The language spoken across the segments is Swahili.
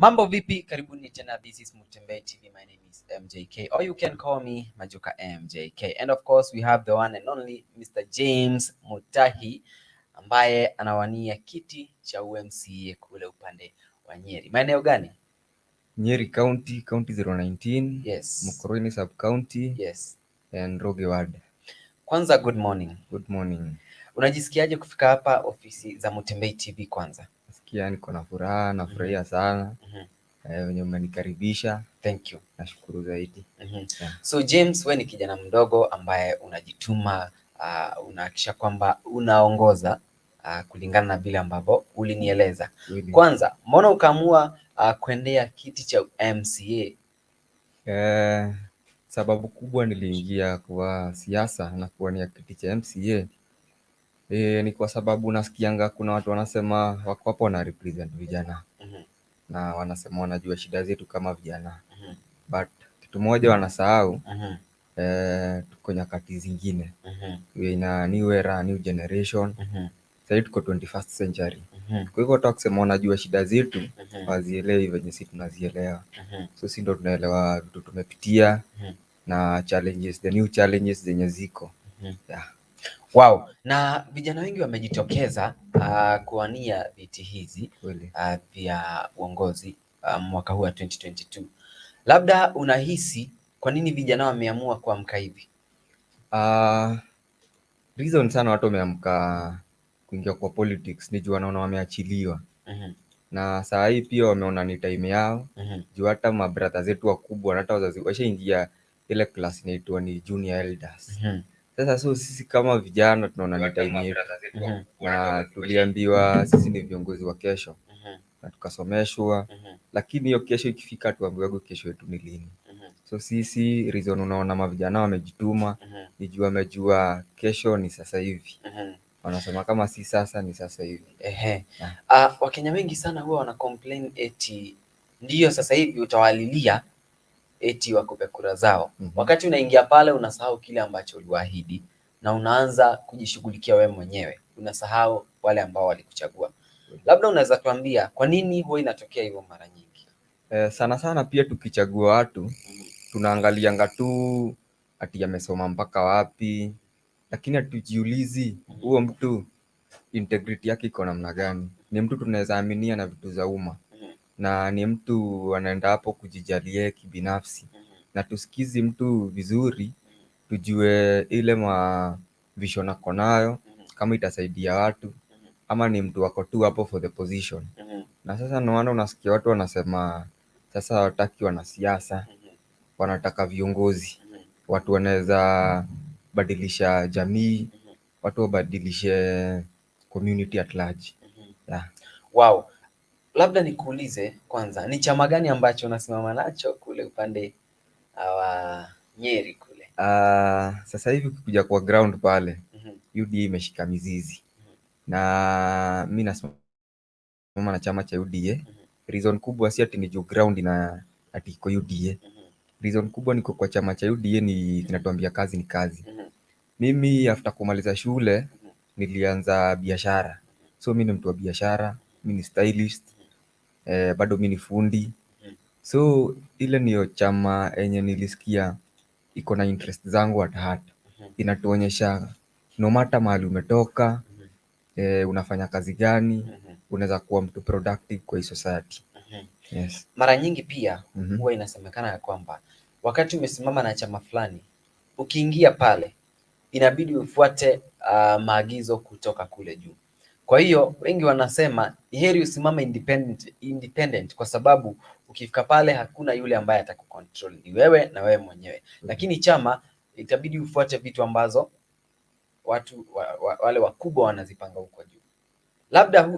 Mambo vipi? Karibuni tena. This is Mutembei TV. My name is MJK, or you can call me Majuka MJK. And of course we have the one and only Mr. James Mutahi ambaye anawania kiti cha UMCA kule upande wa Nyeri. Maeneo gani? Nyeri County, County 019. Yes. Mukurweini Sub County. Yes. And Roge Ward. Kwanza good morning. Good morning. Unajisikiaje kufika hapa ofisi za Mutembei TV kwanza? Nasikia niko na furaha, nafurahia sana. Wenye umenikaribisha. Thank you. Nashukuru zaidi. Yeah. So James, wewe ni kijana mdogo ambaye unajituma, unahakikisha kwamba unaongoza kulingana na vile ambavyo ulinieleza. Kwanza, mbona ukaamua kuendea kiti cha MCA? Sababu kubwa niliingia kwa siasa na kuwania kiti cha MCA ni kwa sababu nasikianga kuna watu wanasema wako hapo na represent vijana. Na wanasema wanajua shida zetu kama vijana. But kitu moja wanasahau, tuko nyakati zingine. Ina new era, new generation. Sasa tuko 21st century. Kwa hivyo watu kusema wanajua shida zetu, wazielewi venye sisi tunazielewa. So sisi ndo tunaelewa vitu tumepitia na challenges, the new challenges zenye ziko. Yeah. Wow. Na vijana wengi wamejitokeza kuwania viti hizi vya uongozi mwaka huu wa 2022. Labda unahisi kwa nini vijana wameamua kuamka hivi? Reason sana watu wameamka kuingia kwa politics ni juu wanaona wameachiliwa. Na saa hii pia wameona ni time yao. Juu hata mabrother zetu wakubwa na hata wazazi washaingia ile class inaitwa ni junior elders. Sasa so sisi kama vijana tunaona ni time yetu. Na tuliambiwa sisi ni viongozi wa kesho. Na tukasomeshwa. Lakini hiyo kesho ikifika tuambiwe kesho yetu ni lini. So sisi reason unaona mavijana wamejituma ni juu wamejua kesho ni sasa hivi. Wanasema kama si sasa ni sasa hivi. Wakenya wengi sana huwa wana complain eti ndio sasa hivi utawalilia eti wakupe kura zao. Wakati unaingia pale unasahau kile ambacho uliwaahidi na unaanza kujishughulikia wewe mwenyewe. Unasahau wale ambao walikuchagua. Labda unaweza tuambia kwa nini huwa inatokea hivyo mara nyingi? Sana sana pia tukichagua watu tunaangalianga tu ati amesoma mpaka wapi, lakini hatujiulizi huo mtu integrity yake iko namna gani. Ni mtu tunaweza aminia na vitu za umma, na ni mtu anaenda hapo kujijalia kibinafsi, na tusikizi mtu vizuri tujue ile vision ako nayo kama itasaidia watu ama ni mtu wako tu hapo for the position. Na sasa naona unasikia watu wanasema sasa wataki wanasiasa, wanataka viongozi, watu wanaweza badilisha jamii, watu wabadilishe community at large. Yeah. Wow. Labda nikuulize kwanza, ni chama gani ambacho unasimama nacho kule upande wa Nyeri kule? Sasa hivi ukikuja kwa ground pale, UDA imeshika mizizi. Na mimi nasimama na chama cha UDA. Reason kubwa si ati ni juu ground na ati iko UDA. Reason kubwa niko kwa chama cha UDA ni kinatuambia kazi ni kazi. Mimi after kumaliza shule nilianza biashara. So mimi ni mtu wa biashara, mimi ni stylist, bado mimi ni fundi. So ile niyo chama enye nilisikia iko na interest zangu at heart. Inatuonyesha no matter mahali umetoka, unafanya kazi gani, unaweza kuwa mtu productive kwa hii society. Yes. Mara nyingi pia huwa inasemekana ya kwamba wakati umesimama na chama fulani, ukiingia pale inabidi ufuate maagizo kutoka kule juu. Kwa hiyo wengi wanasema heri usimame independent kwa sababu ukifika pale hakuna yule ambaye atakucontrol, ni wewe na wewe mwenyewe. Lakini chama itabidi ufuate vitu ambazo watu wale wakubwa wanazipanga huko juu. Labda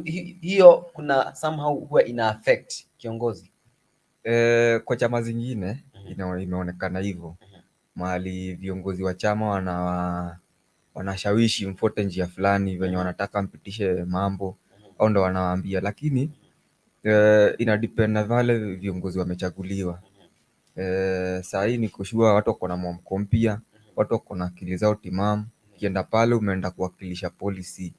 hiyo kuna somehow huwa ina affect kiongozi. Kwa chama zingine imeonekana hivyo. Mahali viongozi wa chama wanashawishi mfuate njia fulani venye wanataka mpitishe mambo au ndo wanawaambia, lakini ina depend na wale viongozi wamechaguliwa. Saa hii niko sure watu wako na mwamko mpya, watu wako na akili zao timamu. Ukienda pale umeenda kuwakilisha policy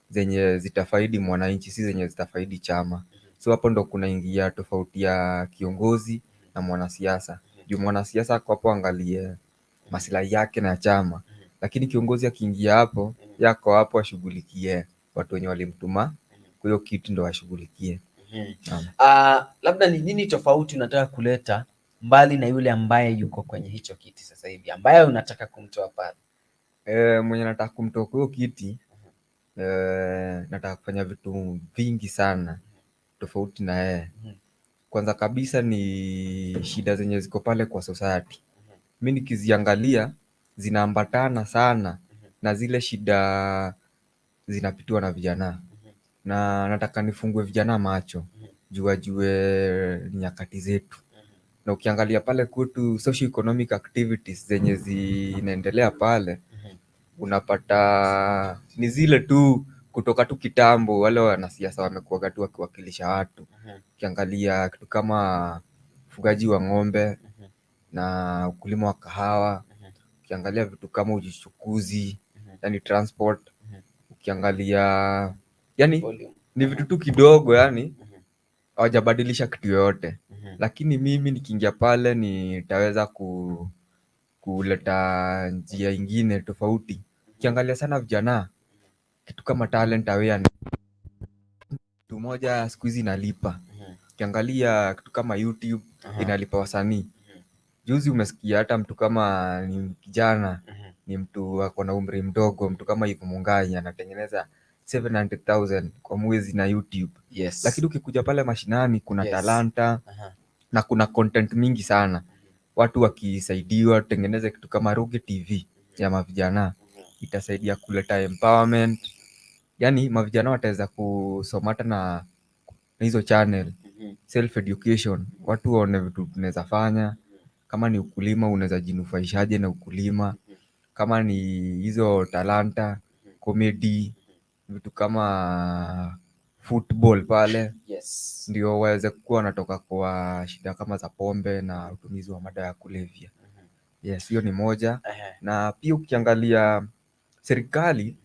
zenye zitafaidi mwananchi, si zenye zitafaidi chama. So hapo ndo kunaingia tofauti ya kiongozi na mwanasiasa. Juu mwanasiasa ako hapo angalie maslahi yake na chama, lakini kiongozi akiingia hapo yako hapo ashughulikie watu wenye walimtuma kwa hiyo kitu ndo washughulikie. Labda ni nini tofauti unataka kuleta mbali na yule ambaye yuko kwenye hicho kiti sasa hivi ambaye unataka kumtoa pale? Mwenye nataka kumtoa kwa hiyo kiti, nataka kufanya vitu vingi sana tofauti na yeye. Kwanza kabisa ni shida zenye ziko pale kwa society. Mi nikiziangalia zinaambatana sana na zile shida zinapitiwa na vijana, na nataka nifungue vijana macho juu wajue nyakati zetu. Na ukiangalia pale kwetu socio-economic activities zenye zinaendelea pale, unapata ni zile tu kutoka tu kitambo, wale wanasiasa wamekuwa tu wakiwakilisha watu. Ukiangalia kitu kama ufugaji wa ng'ombe na ukulima wa kahawa, ukiangalia vitu kama uchukuzi, yani transport, ukiangalia yani ni vitu tu kidogo, yani hawajabadilisha kitu yoyote. Lakini mimi nikiingia pale nitaweza kuleta njia ingine tofauti. Ukiangalia sana vijana, kitu kama talent awareness, kitu moja siku hizi inalipa. Ukiangalia kitu kama YouTube inalipa wasanii. Juzi umesikia hata mtu kama ni kijana, ni mtu ako na umri mdogo, mtu kama Eve Mungai anatengeneza 700,000 kwa mwezi na YouTube. Yes. Lakini ukikuja pale mashinani kuna talanta na kuna content mingi sana. Watu wakisaidiwa tutengeneze kitu kama Ruge TV ya mavijana, itasaidia kuleta empowerment. Yani mavijana wataweza kusoma hata na hizo channel, self education, watu waone vitu tunaweza fanya. Kama ni ukulima unaweza jinufaishaje na ukulima, kama ni hizo talanta, comedy, vitu kama football pale. Yes. Ndio waweze kuwa wanatoka kwa shida kama za pombe na utumizi wa madawa ya kulevya. Yes, hiyo ni moja. Na pia ukiangalia serikali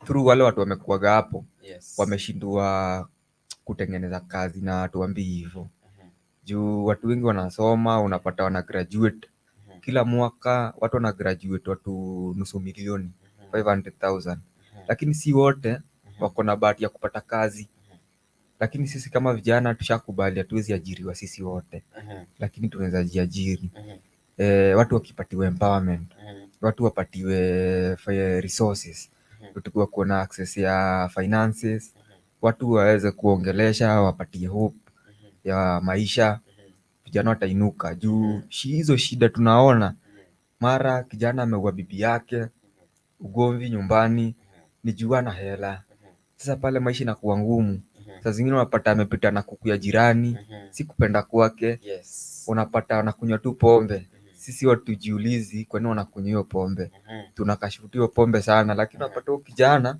through wale watu wamekuwaga hapo, wameshindwa kutengeneza kazi, na tuambii hivyo. Juu watu wengi wanasoma, unapata wana graduate kila mwaka, watu wana graduate watu 500,000, 500,000. Lakini si wote wako na bahati ya kupata kazi. Lakini sisi kama vijana tushakubali hatuwezi ajiriwa sisi wote, lakini tunaweza jiajiri. Watu wakipatiwa empowerment, watu wapatiwe resources, tukiwa kuona access ya finances, watu waweze kuongelesha, wapatie hope ya maisha, vijana watainuka. Juu hizo shida tunaona, mara kijana ameua bibi yake, ugomvi nyumbani, ni juu hana hela. Sasa pale maisha inakuwa ngumu. Saa zingine unapata amepita na kuku ya jirani, si kupenda kwake. Unapata anakunywa tu pombe. Sisi watu tujiulizi kwa nini wanakunywa hiyo pombe. Tunakashifu hiyo pombe sana, lakini unapata huyo kijana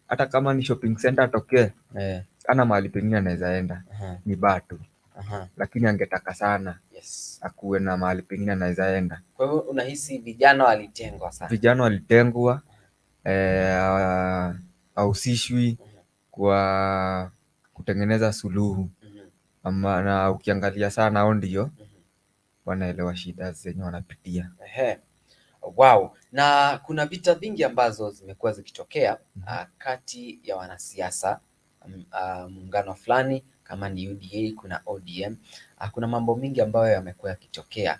hata kama ni shopping center atokee, ana mahali pengine anaweza enda, ni batu. Lakini angetaka sana akuwe na mahali pengine anaweza enda. Kwa hivyo unahisi vijana walitengwa sana? Vijana walitengwa, hahusishwi kwa kutengeneza suluhu. Na ukiangalia sana hao ndio wanaelewa shida zenye wanapitia. Wow. Na kuna vita vingi ambazo zimekuwa zikitokea kati ya wanasiasa, muungano fulani kama ni UDA, kuna ODM. Kuna mambo mingi ambayo yamekuwa yakitokea.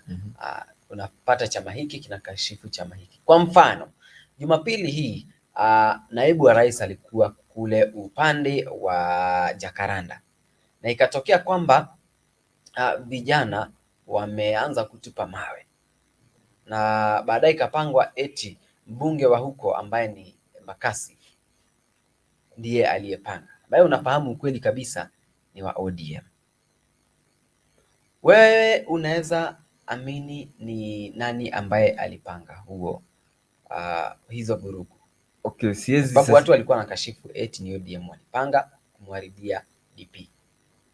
Unapata chama hiki kinakashifu chama hiki. Kwa mfano, Jumapili hii naibu wa rais alikuwa kule upande wa Jakaranda na ikatokea kwamba vijana wameanza kutupa mawe, na baadaye ikapangwa eti mbunge wa huko ambaye ni Makasi ndiye aliyepanga, ambaye unafahamu ukweli kabisa ni wa ODM. Wewe unaweza amini ni nani ambaye alipanga huo hizo vurugu? Okay, siwezi. Sababu watu walikuwa wanakashifu eti ni ODM walipanga kumharibia DP.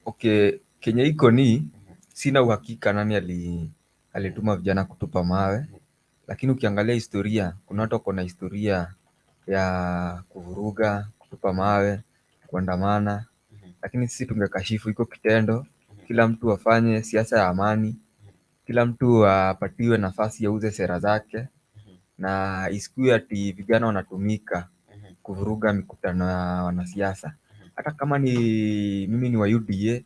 Okay, Kenya iko ni sina uhakika nani alituma vijana kutupa mawe, lakini ukiangalia historia, kuna watu wako na historia ya kuvuruga, kutupa mawe, kuandamana, lakini sisi tungekashifu iko kitendo. Kila mtu afanye siasa ya amani, kila mtu apatiwe nafasi ya uze sera zake, na isikuwe ati vijana wanatumika kuvuruga mikutano ya wanasiasa. Hata kama ni mimi ni wa UDA,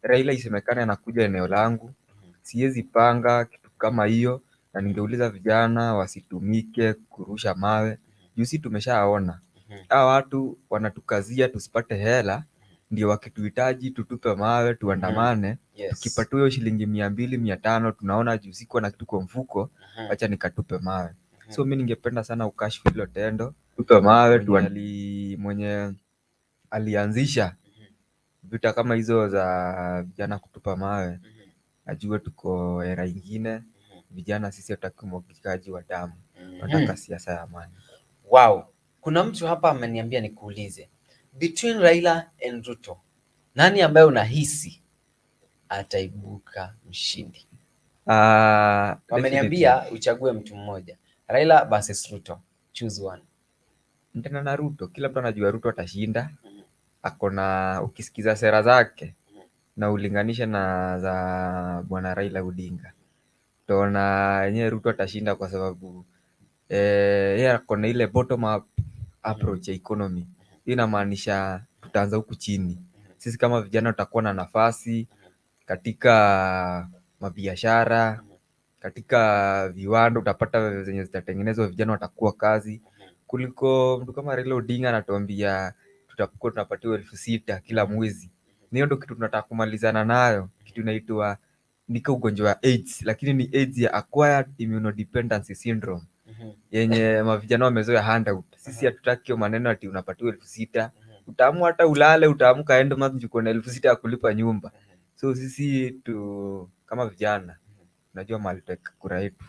Raila isemekane anakuja eneo langu, siwezi panga kitu kama hiyo, na ningeuliza vijana wasitumike kurusha mawe. Juzi tumeshaona hawa watu wanatukazia tusipate hela, ndio wakituhitaji tutupe mawe tuandamane. Tukipatiwa hiyo shilingi 200 500 tunaona juu siko na kitu kwa mfuko, acha nikatupe mawe. So mimi ningependa sana ukashifu hilo tendo, tupe mawe mwenye alianzisha vita kama hizo za vijana kutupa mawe, ajue tuko era ingine. Vijana sisi hatutaki umwagikaji wa damu, tunataka siasa ya amani. Wow, kuna mtu hapa ameniambia nikuulize, between Raila and Ruto, nani ambaye unahisi ataibuka mshindi? Wameniambia uchague mtu mmoja, Raila versus Ruto, choose one. Nitana na Ruto. Kila mtu anajua Ruto atashinda. Akona, ukisikiza sera zake na ulinganisha na za bwana Raila Odinga, utaona yenyewe Ruto atashinda kwa sababu yeye akona ile bottom up approach ya economy. Hii inamaanisha tutaanza huku chini. Sisi kama vijana tutakuwa na nafasi katika mabiashara, katika viwanda, utapata zenye zitatengenezwa, vijana watakuwa kazi, kuliko mtu kama Raila Odinga anatuambia tutakuwa tunapatiwa 6,000 kila mwezi. Hiyo ndio kitu tunataka kumalizana nayo, kitu inaitwa nika ugonjwa wa AIDS, lakini ni AIDS ya acquired immunodependency syndrome yenye mavijana wamezoea handout. Sisi hatutaki hiyo maneno ati unapatiwa 6,000, utaamua hata ulale, utaamka end month uko na 6,000 ya kulipa nyumba. So sisi kama vijana unajua mahali tutaweka kura yetu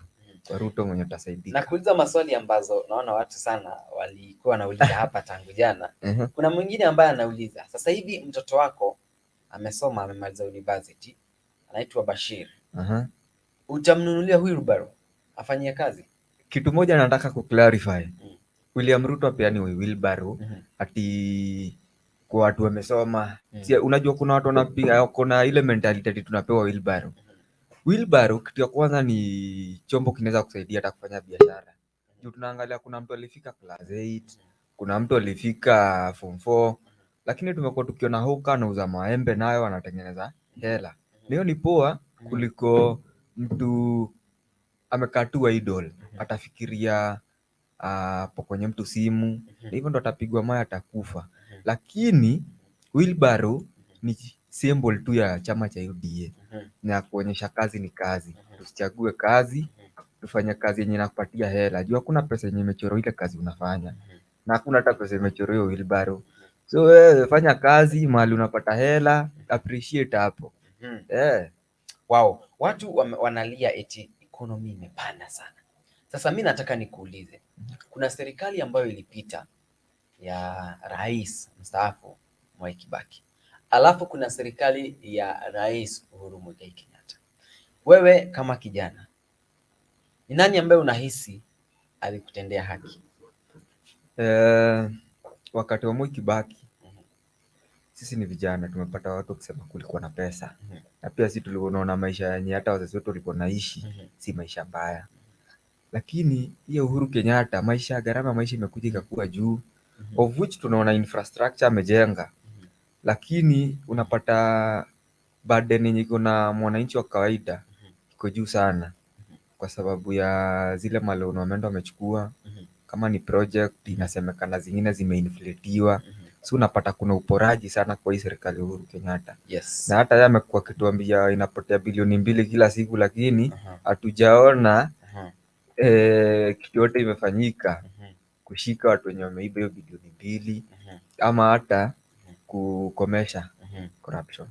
kwa Ruto mwenye utasaidika. Na kuuliza maswali ambazo naona watu sana walikuwa wanauliza hapa tangu jana. Kuna mwingine ambaye anauliza, sasa hivi mtoto wako amesoma, amemaliza university, anaitwa Bashir. Utamnunulia wheelbarrow afanyie kazi? Kitu moja nataka kuclarify. William Ruto apeani wheelbarrow ati kwa watu wamesoma. Unajua kuna watu wanapiga, kuna ile mentality tunapewa wheelbarrow. Wheelbarrow kitu ya kwanza ni chombo kinaweza kusaidia hata kufanya biashara. Juu tunaangalia kuna mtu alifika class 8, kuna mtu alifika form 4, lakini tumekuwa tukiona hoka anauza maembe nayo anatengeneza hela. Leo ni poa kuliko mtu amekaa tu idle, atafikiria pokonye mtu simu, hivyo ndo atapigwa mawe, atakufa. Lakini wheelbarrow ni symbol tu ya chama cha UDA na kuonyesha kazi ni kazi. Tusichague kazi, tufanye kazi yenye inakupatia hela. Juu hakuna pesa yenye imechorwa ile kazi unafanya, na hakuna hata pesa imechorwa hiyo wheelbarrow. So wewe fanya kazi mahali unapata hela, appreciate hapo. Wow, watu wanalia eti economy imepanda sana. Sasa mimi nataka nikuulize, kuna serikali ambayo ilipita ya rais mstaafu Mwai Kibaki, alafu kuna serikali ya rais Uhuru Muigai Kenyatta. Wewe kama kijana, ni nani ambaye unahisi alikutendea haki? Wakati wa Mwai Kibaki, sisi ni vijana tumepata watu kusema kulikuwa na pesa, na pia sisi tuliona maisha yenye hata wazazi wetu walikuwa naishi si maisha mbaya. Lakini hiyo Uhuru Kenyatta, gharama maisha imekuja ikakuwa juu, of which tunaona infrastructure amejenga, lakini unapata burden yenye iko na mwananchi wa kawaida iko juu sana, kwa sababu ya zile maloan wameenda wamechukua. Kama ni project inasemekana zingine zimeinflatiwa. So unapata kuna uporaji sana kwa hii serikali ya Uhuru Kenyatta. Na hata yeye amekuwa akituambia inapotea bilioni 2 kila siku, lakini hatujaona kitu yote imefanyika kushika watu wenye wameiba hiyo bilioni 2 ama hata kukomesha corruption.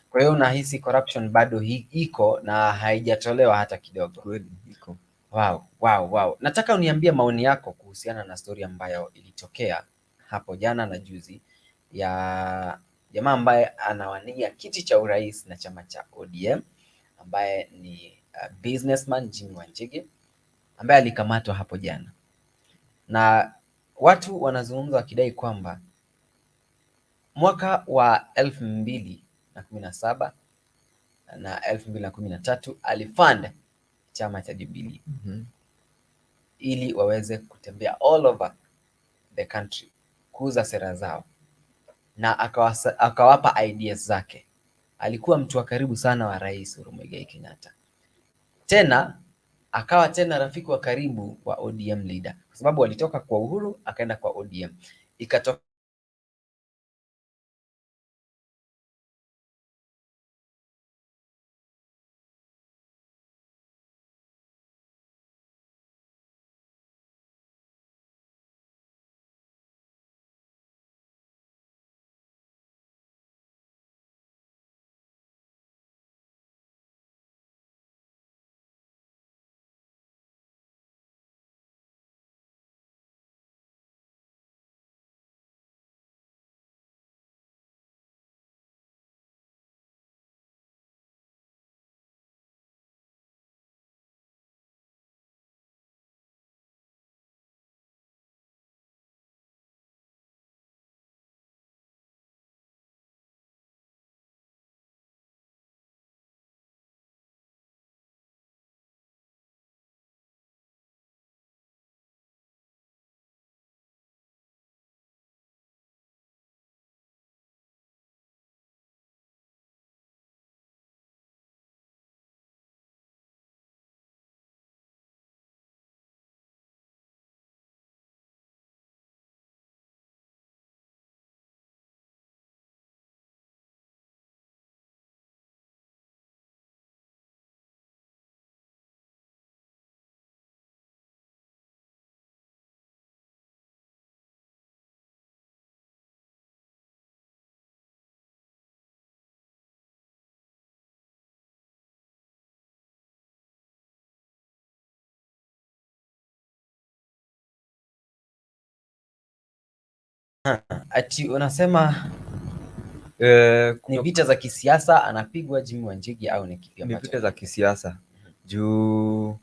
Kwa hiyo unahisi corruption bado iko na haijatolewa hata kidogo? Kweli iko. Wow. Nataka uniambie maoni yako kuhusiana na story ambayo ilitokea hapo jana na juzi ya jamaa ambaye anawania kiti cha urais na chama cha ODM, ambaye ni businessman Jimmy Wanjigi, ambaye alikamatwa hapo jana, na watu wanazungumza wakidai kwamba Mwaka wa 2017 na 2013 alifund chama cha Jubilee ili waweze kutembea all over the country kuuza sera zao, na akawapa ideas zake. Alikuwa mtu wa karibu sana wa Rais Uhuru Muigai Kenyatta. Tena akawa tena rafiki wa karibu wa ODM leader, kwa sababu walitoka kwa Uhuru akaenda kwa ODM. Ikatoka ati unasema ni vita za kisiasa anapigwa Jimmy Wanjigi au ni kipi ambacho? Ni vita za kisiasa. Juu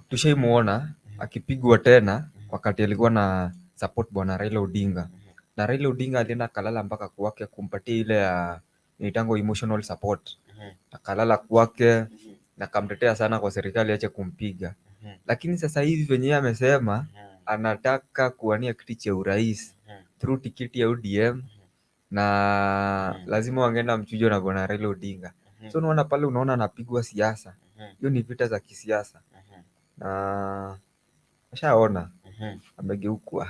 tushaimuona akipigwa tena wakati alikuwa na support bwana Raila Odinga. Na Raila Odinga alienda kalala mpaka kwake kumpatia ile ya nitango emotional support. Akalala kwake na kamtetea sana kwa serikali ache kumpiga. Lakini sasa hivi venye amesema anataka kuwania kiti cha urais through tikiti ya ODM na lazima wangeenda mchujo na bwana Raila Odinga. So unaona pale, unaona anapigwa siasa. Hiyo ni vita za kisiasa. Na ashaona amegeukwa.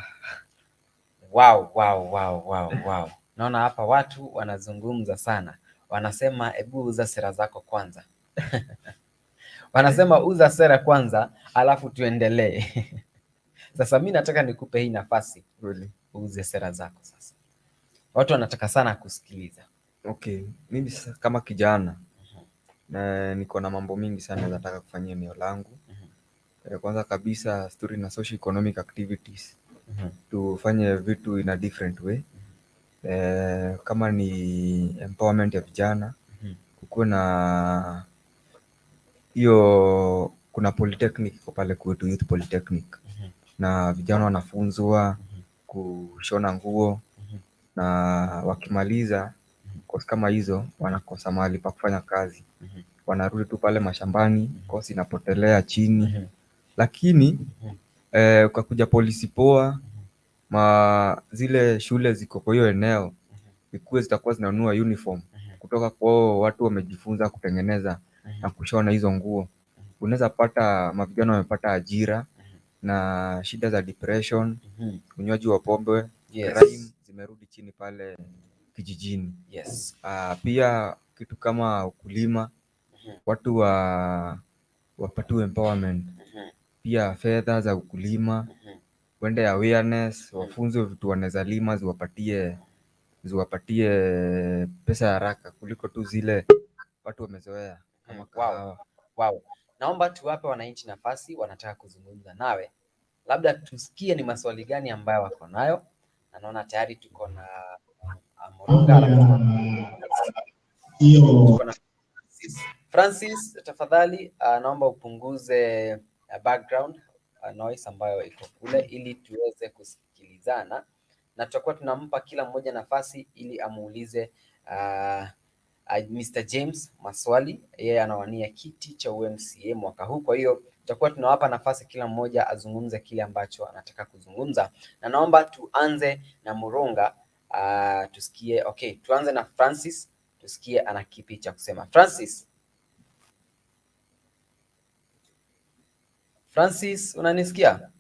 Wow. Naona hapa watu wanazungumza sana. Wanasema hebu uza sera zako kwanza. Wanasema uza sera kwanza alafu tuendelee. Sasa mimi nataka nikupe hii nafasi. Really? Uuze sera zako sasa. Watu wanataka sana kusikiliza. Okay, mimi kama kijana na niko na mambo mingi sana nataka kufanyia eneo langu. Kwanza kabisa story na social economic activities. Tufanye vitu in a different way. Kama ni empowerment ya vijana, kukuwe na hiyo, kuna polytechnic kwa pale kwetu, youth polytechnic. Na vijana wanafunzwa kushona nguo na wakimaliza kosi kama hizo wanakosa mahali pa kufanya kazi. Wanarudi tu pale mashambani, kosi inapotelea chini. Lakini ukakuja polisi poa, zile shule ziko kwa hiyo eneo ikuwe zitakuwa zinanunua uniform kutoka kwa watu wamejifunza kutengeneza na kushona hizo nguo. Unaweza pata mavijana wamepata ajira, na shida za depression, unywaji wa pombe, crime zimerudi chini pale kijijini. Pia kitu kama ukulima, watu wapatiwe empowerment. Pia fedha za ukulima, wende awareness, wafunzwe vitu wanaweza lima, ziwapatie pesa haraka kuliko tu zile watu wamezoea kama kahawa. Wow. Naomba tuwape wananchi nafasi, wanataka kuzungumza nawe. Labda tusikie ni maswali gani ambayo wako nayo. Na naona tayari tuko na Francis, tafadhali naomba upunguze background noise ambayo iko kule ili tuweze kusikilizana na tutakuwa tunampa kila mmoja nafasi ili amuulize Mr. James maswali. Yeye anawania kiti cha UMCA mwaka huu, kwa hiyo tutakuwa tunawapa nafasi kila mmoja azungumze kile ambacho anataka kuzungumza, na naomba tuanze na Muronga. Tusikie. Okay, tuanze na Francis tusikie ana kipi cha kusema. Francis, unanisikia?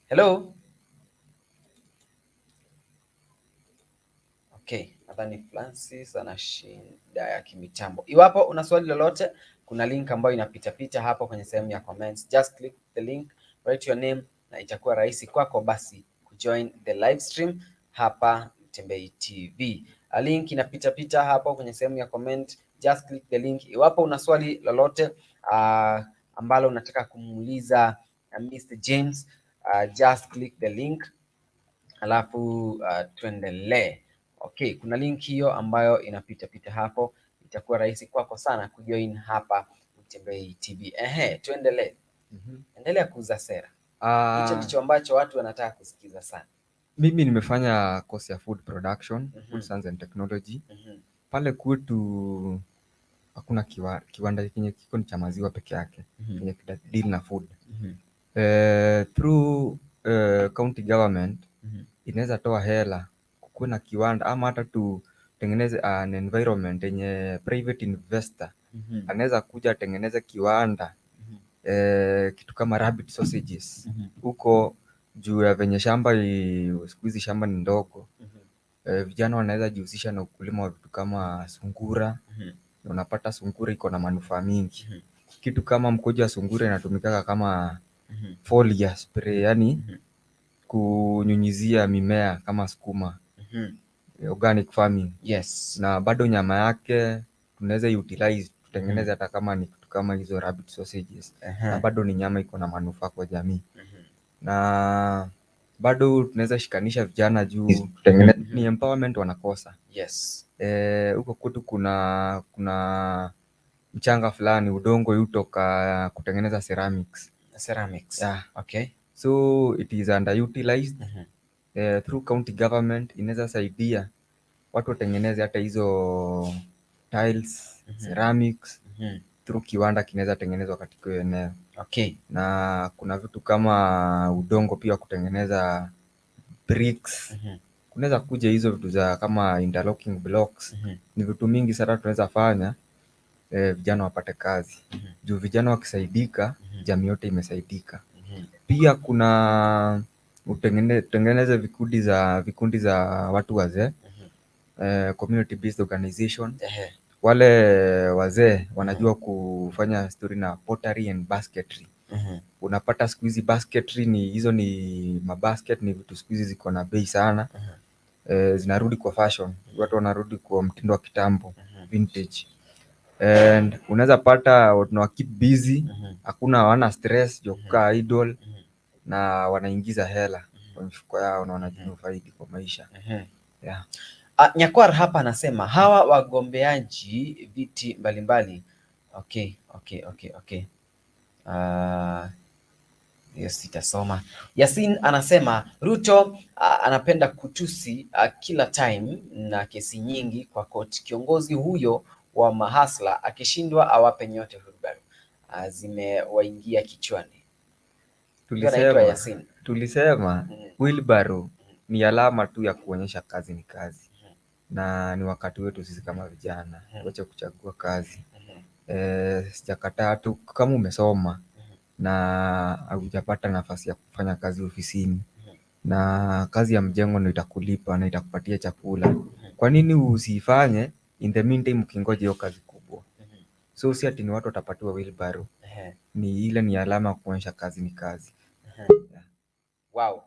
Hello? Okay, nadhani Francis ana shida ya kimitambo. Iwapo una swali lolote, kuna link ambayo inapita hapo kwenye sehemu ya comments. Just click the link, write your name na itakuwa rahisi kwako basi kujoin the live stream hapa Mtembei TV. Link inapita hapo kwenye sehemu ya comment. Just click the link. Iwapo una swali lolote ambalo unataka kumuuliza Mr. James, just click the link alafu tuendelee. Okay, kuna link hiyo ambayo inapita hapo, itakuwa rahisi kwako sana kujoin hapa Mtembei TV. Tuendelee. Endelea kuuza sera. Hicho ndicho ambacho watu wanataka kusikiza sana. Mimi nimefanya course ya food production, food science and technology. Pale kwetu hakuna kiwanda kenye kiko ni cha maziwa peke yake, kenye kita deal na food. Through county government inaweza toa hela kukuwe na kiwanda, ama hata tutengeneze an environment yenye private investor anaweza kuja atengeneze kiwanda kitu kama rabbit sausages huko juu ya venye shamba siku hizi shamba ni ndogo. Vijana wanaweza jihusisha na ukulima wa vitu kama sungura. Unapata sungura iko na manufaa mingi. Kitu kama mkojo wa sungura inatumika kama foliar spray, yani kunyunyizia mimea kama sukuma. Organic farming. Yes. Na bado nyama yake tunaweza utilize tutengeneze hata kama ni kitu kama hizo rabbit sausages. Na bado ni nyama iko na manufaa kwa jamii. Na bado tunaweza shikanisha vijana juu ni empowerment wanakosa. Yes. Huko kwetu kuna mchanga fulani, udongo hutoka kutengeneza ceramics. Yeah. Okay. So it is underutilized. Through county government inaweza saidia watu watengeneze hata hizo tiles, ceramics. Through kiwanda kinaweza tengenezwa katika eneo. Okay. Na kuna vitu kama udongo pia kutengeneza bricks. Kunaweza kuja hizo vitu za kama interlocking blocks. Ni vitu mingi sana tunaweza fanya vijana wapate kazi. Juu vijana wakisaidika, jamii yote imesaidika. Pia kuna utengeneze vikundi za watu wazee, community based organization. Wale wazee wanajua kufanya story na pottery and basketry. Unapata siku hizi basketry ni mabasket, ni vitu siku hizi ziko na bei sana. Zinarudi kwa fashion, watu wanarudi kwa mtindo wa kitambo, vintage. And unaweza pata tuna keep busy, hakuna hawana stress ya kukaa idle, na wanaingiza hela kwa mifuko yao na wanajinufaidi kwa maisha. Yeah. Nyakwar hapa anasema hawa wagombeaji viti mbalimbali. Okay. Yes, sitasoma. Yasin anasema Ruto anapenda kutusi kila time na kesi nyingi kwa koti. Kiongozi huyo wa mahasla akishindwa awape nyote Wheelbarrow. Zimewaingia kichwani. Tulisema Wheelbarrow ni alama tu ya kuonyesha kazi ni kazi. Na ni wakati wetu sisi kama vijana wacha kuchagua kazi. Sijakataa tu kama umesoma na hujapata nafasi ya kufanya kazi ofisini, na kazi ya mjengo ndio itakulipa na itakupatia chakula. Kwa nini usifanye in the meantime ukingoja hiyo kazi kubwa? So si ati ni watu watapatiwa Wheelbarrow. Ni ile ni alama ya kuonyesha kazi ni kazi. Wow.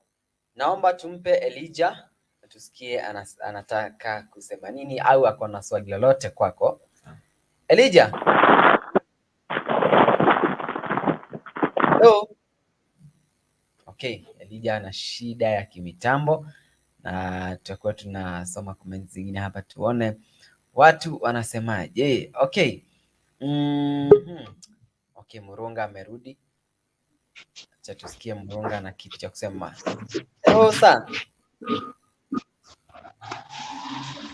Naomba tumpe Elijah tusikie anataka kusema nini au ako na swali lolote kwako. Elijah. Hello. Okay, Elijah ana shida ya kimitambo na tutakuwa tunasoma comments zingine hapa tuone watu wanasemaje. Okay. Okay, Muronga amerudi. Acha tusikie Muronga na kitu cha kusema. Hello, sir.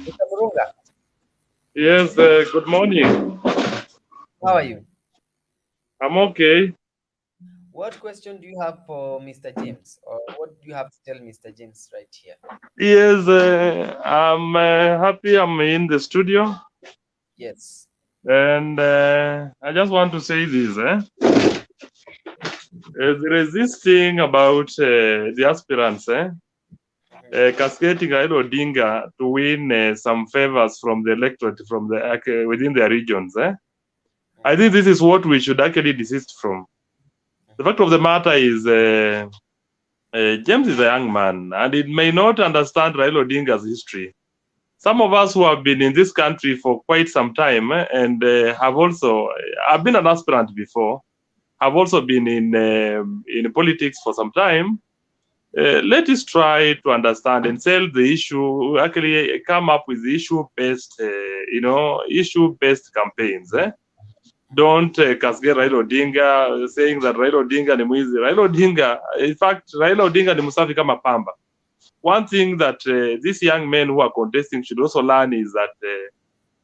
Mr. Murunga, Yes, good morning. how are you? I'm okay. What question do you have for Mr. James, or what do you have to tell Mr. James right here? Yes, I'm happy I'm in the studio. Yes. And I just want to say this. There is this thing about the aspirants cascading Raila Odinga to win some favors from the electorate from the within their regions. I think this is what we should actually desist from. The fact of the matter is James is a young man and he may not understand Raila Odinga's history. Some of us who have been in this country for quite some time and have also, I've been an aspirant before, have also been in politics for some time. Let us try to understand and sell the issue, actually come up with issue-based, issue-based campaigns. Don't cascade Raila Odinga saying that Raila Odinga ni Mwizi. Raila Odinga, in fact, Raila Odinga ni msafi kama pamba. One thing that these young men who are contesting should also learn is that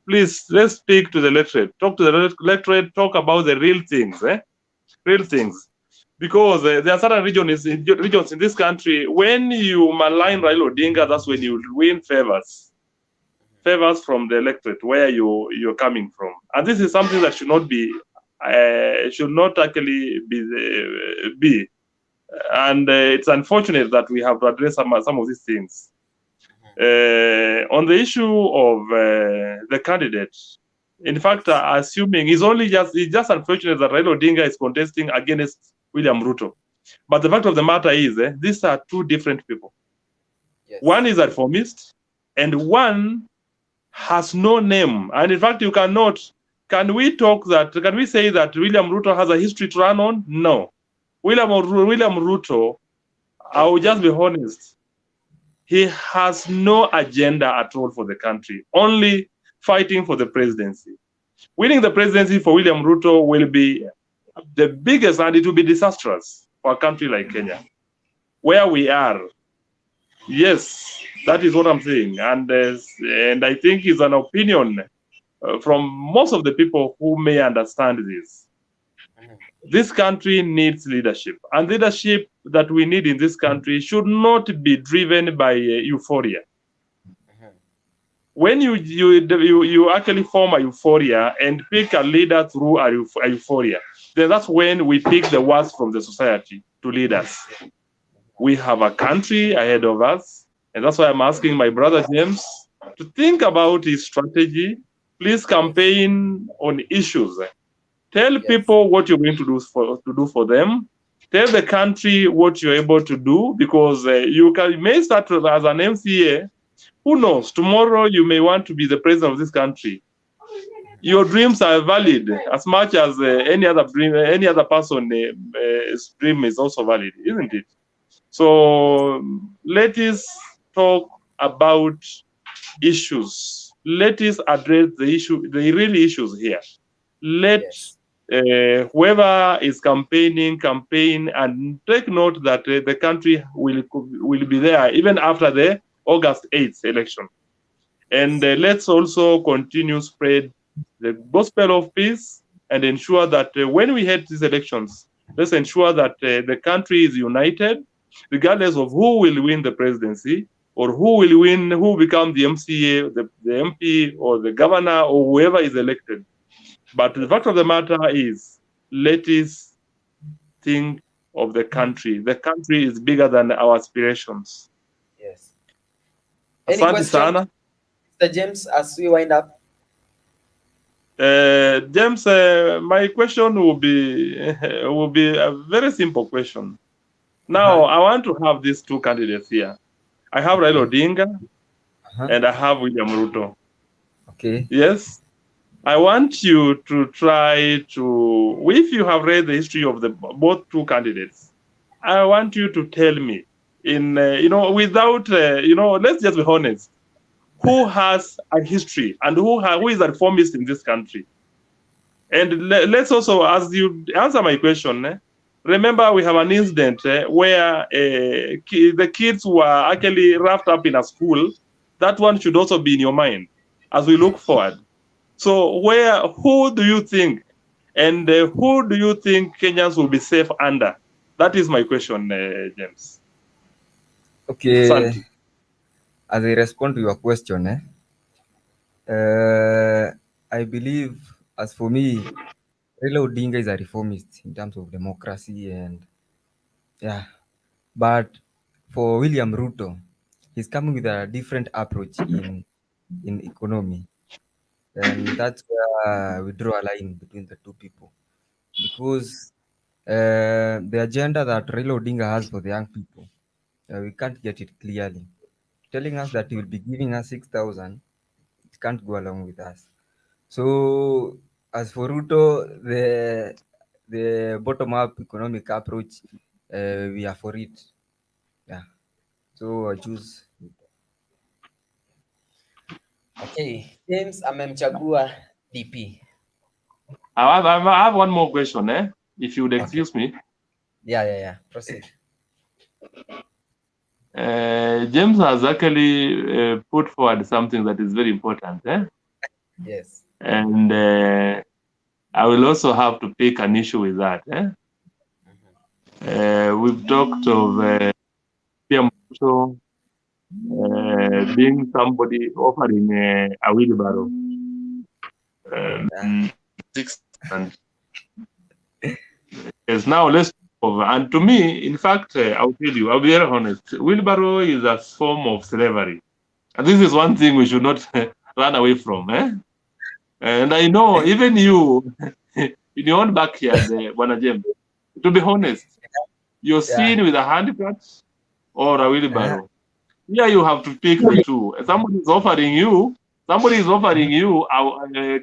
please, let's speak to the electorate. Talk to the electorate, talk about the real things, real things. Because there are certain regions in this country, when you malign Raila Odinga, that's when you win favors from the electorate, where you're coming from. And this is something that should not actually be. And it's unfortunate that we have to address some of these things. On the issue of the candidate, in fact, assuming it's just unfortunate that Raila Odinga is contesting against William Ruto. But the fact of the matter is, these are two different people. Yes. One is a reformist, and one has no name. And in fact, can we say that William Ruto has a history to run on? No. William Ruto, I will just be honest, he has no agenda at all for the country, only fighting for the presidency. Winning the presidency for William Ruto will be the biggest, and it will be disastrous for a country like Kenya, where we are. Yes, that is what I'm saying. And I think it's an opinion from most of the people who may understand this. This country needs leadership, and leadership that we need in this country should not be driven by euphoria. When you actually form a euphoria and pick a leader through a euphoria, then that's when we pick the worst from the society to lead us. We have a country ahead of us, and that's why I'm asking my brother James to think about his strategy. Please campaign on issues. Tell people what you're going to do for them. Tell the country what you're able to do, because you may start as an MCA. Who knows? Tomorrow you may want to be the president of this country. Your dreams are valid as much as any other person's dream is also valid, isn't it? So let us talk about issues. Let us address the real issues here. Let whoever is campaign, and take note that the country will be there even after the August 8th election. And let's also continue spread the gospel of peace and ensure that when we head these elections, let's ensure that the country is united, regardless of who will win the presidency or who become the MCA, the MP, or the governor, or whoever is elected. But the fact of the matter is, let us think of the country. The country is bigger than our aspirations. Yes. Any question, Mr. James, as we wind up? James, my question will be a very simple question. Now, I want to have these two candidates here. I have Raila Odinga and I have William Ruto. Okay. Yes. I want you to try to, if you have read the history of both two candidates, I want you to tell me, without, let's just be honest, who has a history and who is a reformist in this country? And let's also, as you answer my question, Remember, we have an incident where the kids were actually wrapped up in a school. That one should also be in your mind as we look forward. So, who do you think, and who do you think Kenyans will be safe under? That is my question, James. Okay, Santi. as I respond to your question, I believe, as for me, Raila Odinga is a reformist in terms of democracy, and yeah, but for William Ruto, he's coming with a different approach in economy, and that's where we draw a line between the two people, because the agenda that Raila Odinga has for the young people, we can't get it clearly. Telling us that he will be giving us 6,000, it can't go along with us. So as for Ruto, the bottom up economic approach, we are for it. Yeah. So I choose. Okay, James amemchagua DP. I have one more question, if you would Okay. excuse me. Yeah. Proceed. James has actually put forward something that is very important. Yes. And I will also have to pick an issue with that. We've talked of Ruto being somebody offering a wheelbarrow. Yeah. 6,000. Yes, now let's over. And to me, in fact, I'll tell you, I'll be very honest. Wheelbarrow is a form of slavery. And this is one thing we should not run away from. And I know even you, in your own backyard, Bwana James, to be honest, you're seen with a handcart or a wheelbarrow. Here you have to pick the two. Somebody is offering you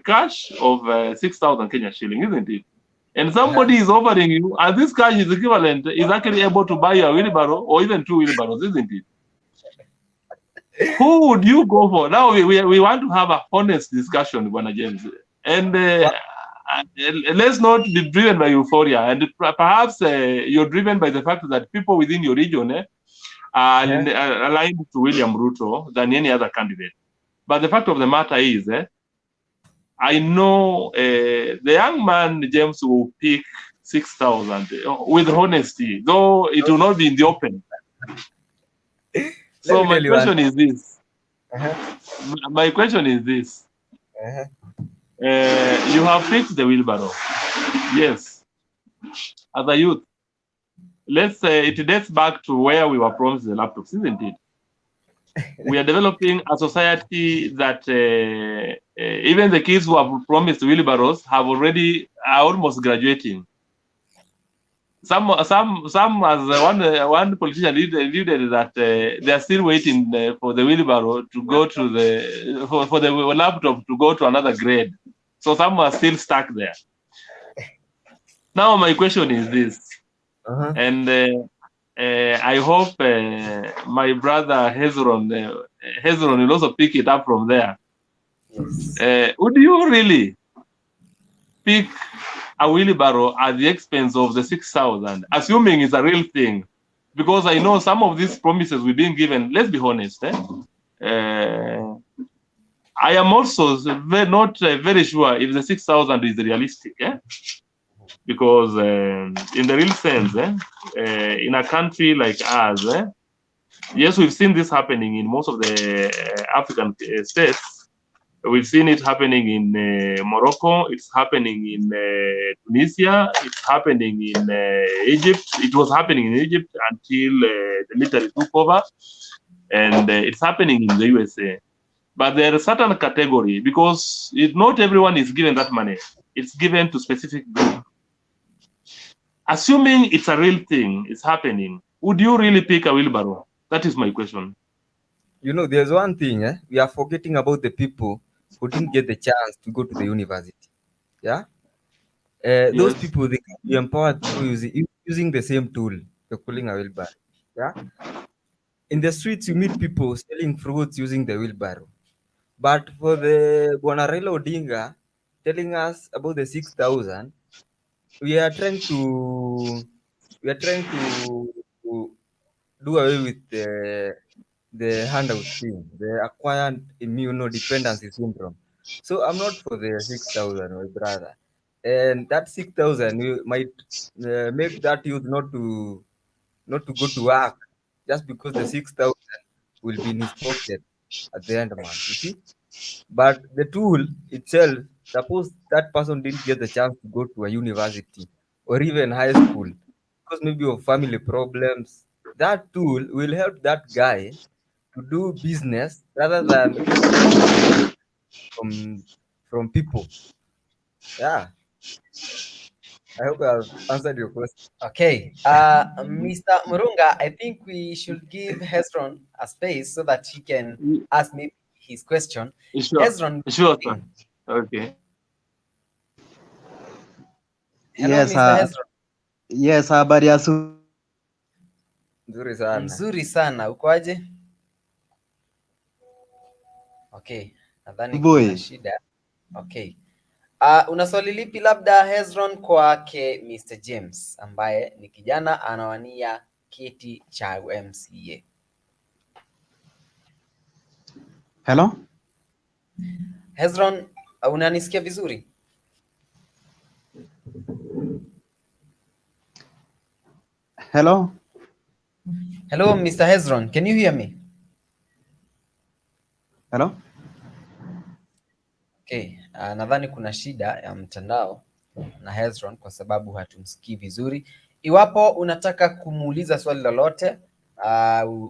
cash of 6,000 Kenya shilling, isn't it? And somebody is offering you, and this cash is equivalent, is actually able to buy a wheelbarrow or even two wheelbarrows, isn't it? Who would you go for? Now we want to have a honest discussion, Bwana James. And let's not be driven by euphoria. And perhaps you're driven by the fact that people within your region are aligned to William Ruto than any other candidate. But the fact of the matter is, I know the young man, James, will pick 6,000 with honesty, though it will not be in the open. So my question is this. My question is this. You have picked the wheelbarrow. Yes. As a youth, let's say it dates back to where we were promised the laptops, isn't it? We are developing a society that even the kids who have promised wheelbarrows are almost graduating. Some as one politician alluded that they are still waiting for the wheelbarrow to go to for the laptop to go to another grade. So some are still stuck there. Now my question is this, and I hope my brother Hezron will also pick it up from there. Yes. Would you really pick a wheelbarrow at the expense of the 6,000, assuming it's a real thing? Because I know some of these promises we've been given, let's be honest. I am also not very sure if the 6,000 is realistic. Because in the real sense, in a country like ours, yes, we've seen this happening in most of the African states. We've seen it happening in Morocco. It's happening in Tunisia. It's happening in Egypt. It was happening in Egypt until the military took over. And it's happening in the USA. But there is a certain category, because not everyone is given that money. It's given to specific groups. Assuming it's a real thing, it's happening, would you really pick a wheelbarrow? That is my question. You know, there's one thing, we are forgetting about the people who didn't get the chance to go to the university. Yeah? Those people, they can be empowered through using the same tool, you're calling a wheelbarrow. Yeah? In the streets, you meet people selling fruits using the wheelbarrow. But for the Bwana Raila Odinga telling us about the 6,000, we are trying to we are trying to do away with the handout thing, the acquired immunodependency syndrome. So I'm not for the 6,000, my brother. And that 6,000 might make that youth not to go to work just because the 6,000 will be in his pocket at the end of the month. You see, but the tool itself, suppose that person didn't get the chance to go to a university or even high school because maybe of family problems, that tool will help that guy to do business rather than from from people. Yeah, I hope I've answered your question. Okay. Mr. Murunga, I think we should give Hezron a space so that he can ask me his question. Sure, Hezron, sure, sir. Okay. hello, Yes, Mr. Hezron. yes, habari ya asubuhi. Nzuri sana. Mzuri sana. Ukoaje? Okay, nadhani kuna shida. Okay. Una swali lipi labda Hezron kwake Mr. James ambaye ni kijana anawania kiti cha MCA? Hello? Hezron, unanisikia vizuri? Hello? Hello, Mr. Hezron, can you hear me? Hello? Okay, nadhani kuna shida ya mtandao na Hezron kwa sababu hatumsikii vizuri. Iwapo unataka kumuuliza swali lolote,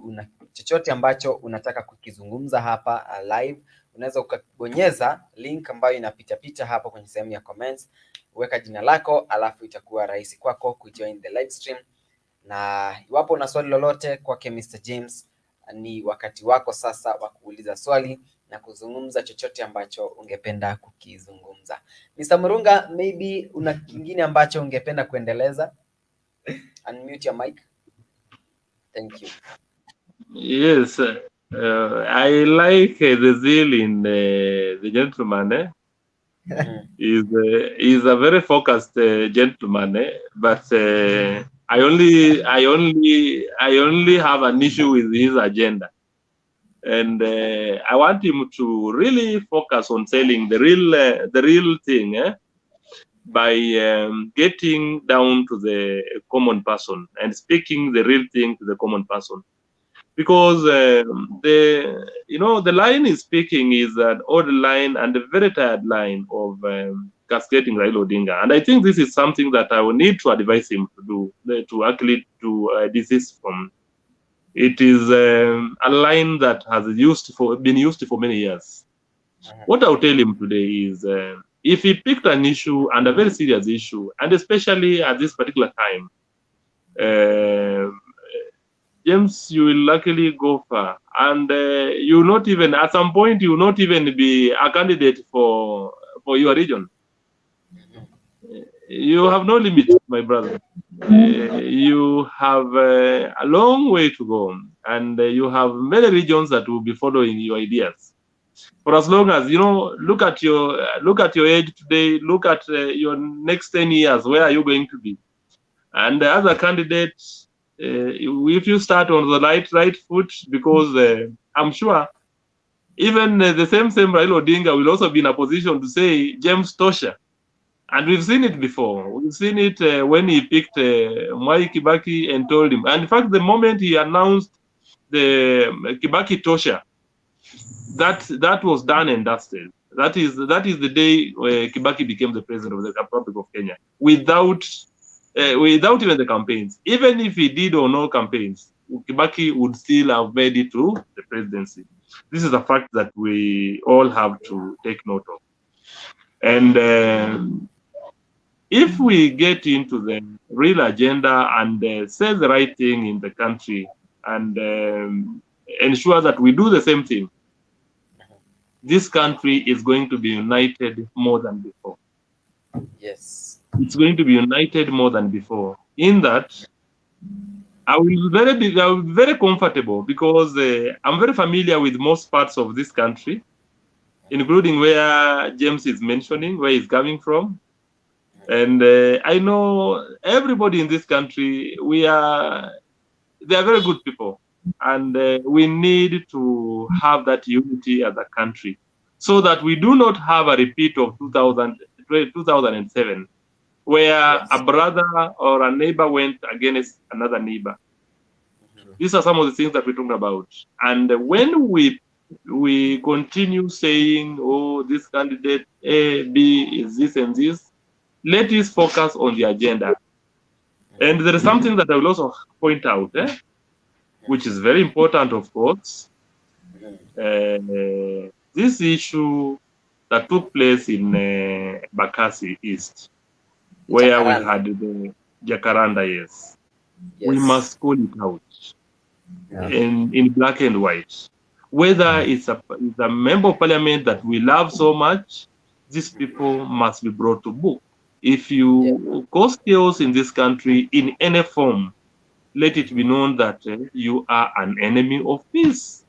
una chochote ambacho unataka kukizungumza hapa live, unaweza ukabonyeza link ambayo inapita hapo kwenye sehemu ya comments, weka jina lako, alafu itakuwa rahisi kwako kujoin the live stream. Na iwapo una swali lolote kwake Mr. James, ni wakati wako sasa wa kuuliza swali na kuzungumza chochote ambacho ungependa kukizungumza. Mr. Murunga, maybe una kingine ambacho ungependa kuendeleza? Unmute your mic. Thank you. Yes, I like the zeal in the gentleman. He's a very focused gentleman, but I only have an issue with his agenda, and I want him to really focus on selling the real thing, by getting down to the common person and speaking the real thing to the common person. Because the line he's speaking is an old line and a very tired line of cascading Raila Odinga, and I think this is something that I will need to advise him to do, to actually desist from. It is a line that has been used for many years. What I'll tell him today is, if he picked an issue, and a very serious issue, and especially at this particular time, James, you will luckily go far, and you will not even, at some point, you will not even be a candidate for your region. You have no limit, my brother. You have a long way to go, and you have many regions that will be following your ideas. For as long as, look at your age today, look at your next 10 years, where are you going to be? And as a candidate, if you start on the right foot, because I'm sure even the same Raila Odinga will also be in a position to say James Tosha, and we've seen it before. We've seen it when he picked Mwai Kibaki and told him. And in fact, the moment he announced the Kibaki Tosha, that was done and dusted. That is the day Kibaki became the president of the Republic of Kenya, without even the campaigns. Even if he did or no campaigns, Kibaki would still have made it to the presidency. This is a fact that we all have to take note of. And if we get into the real agenda and say the right thing in the country and ensure that we do the same thing, this country is going to be united more than before. Yes. It's going to be united more than before. In that, I will be very comfortable, because I'm very familiar with most parts of this country, including where James is mentioning, where he's coming from. And I know everybody in this country, they are very good people. And we need to have that unity as a country so that we do not have a repeat of 2007, where a brother or a neighbor went against another neighbor. These are some of the things that we're talking about. And when we continue saying, oh, this candidate A, B is this and this, let us focus on the agenda. And there is something that I will also point out, which is very important, of course. This issue that took place in Bakassi East, where we had the Jacaranda, yes. We must call it out in black and white. Whether it's a member of parliament that we love so much, these people must be brought to book. If you cause chaos in this country in any form, let it be known that you are an enemy of peace,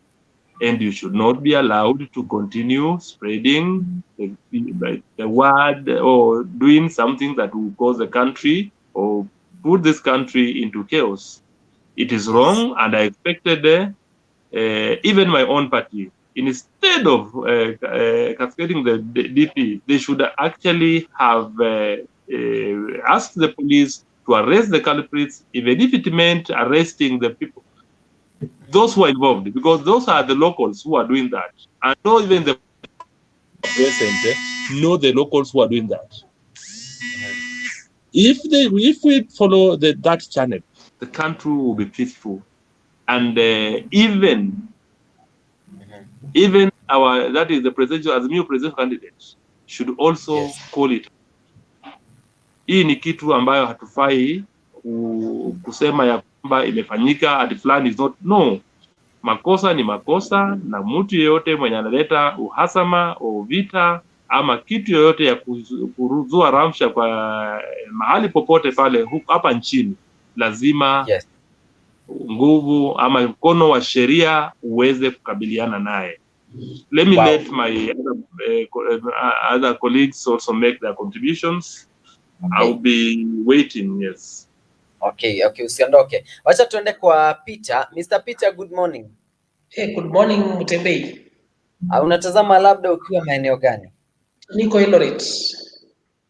and you should not be allowed to continue spreading the word or doing something that will cause the country or put this country into chaos. It is wrong, and I expected even my own party, instead of cascading the DP, they should actually have asked the police to arrest the culprits, even if it meant arresting the people, those who are involved, because those are the locals who are doing that. And not even the present know the locals who are doing that. If we follow that channel, the country will be peaceful. And even that is the presidential, as new presidential candidate should also call it. Hii ni kitu ambayo hatufai kusema ya kwamba imefanyika at fulani is not. No, makosa ni makosa, na mtu yeyote mwenye analeta uhasama au vita ama kitu yoyote ya kuzua ramsha kwa mahali popote pale hapa nchini, lazima nguvu ama mkono wa sheria uweze kukabiliana naye. Let me let my other colleagues also make their contributions. I'll be waiting. Yes. Okay, usiondoke. Wacha tuende kwa Peter. Mr. Peter, good morning. Hey, good morning Mutembei. Unatazama labda ukiwa maeneo gani? Niko Eldoret.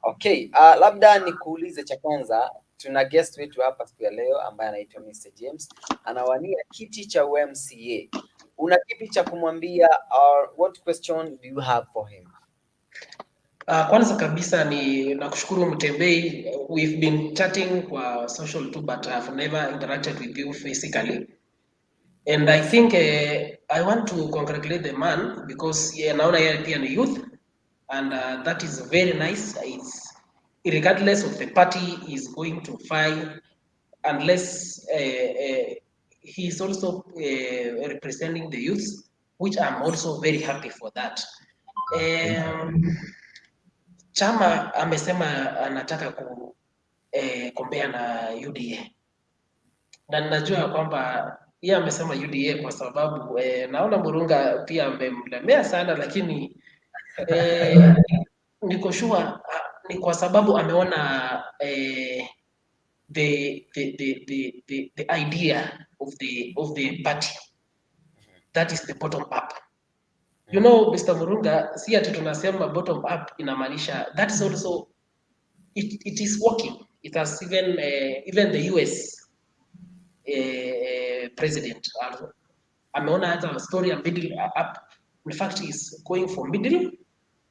Okay, labda nikuulize cha kwanza, tuna guest wetu hapa siku ya leo ambaye anaitwa Mr. James, anawania kiti cha MCA. Una kipi cha kumwambia, or what question do you have for him? Kwanza kabisa ni nakushukuru Mutembei. We've been chatting kwa social too, but I've never interacted with you physically. And I think I want to congratulate the man because naona yeye pia ni youth, and that is very nice. It's regardless of the party is going to fight, unless he is also representing the youth, which I'm also very happy for that. Chama amesema anataka kugombea na UDA, na ninajua kwamba yeye amesema UDA kwa sababu naona Murunga pia amemlemea sana, lakini niko sure ni kwa sababu ameona the idea of the party, that is the bottom up. You know, Mr. Murunga, si ati tunasema bottom up inamaanisha, that is also it is working. It has even the US president ameona hata story ya middle up. In fact, he is going for middle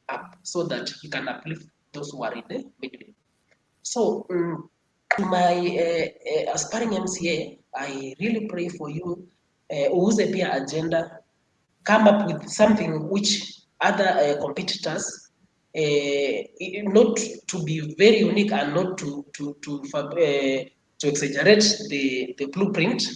up so that he can uplift those who are in the middle. So my aspiring MCA, I really pray for you, uuze pia agenda, come up with something which other competitors, not to be very unique and not to exaggerate the blueprint,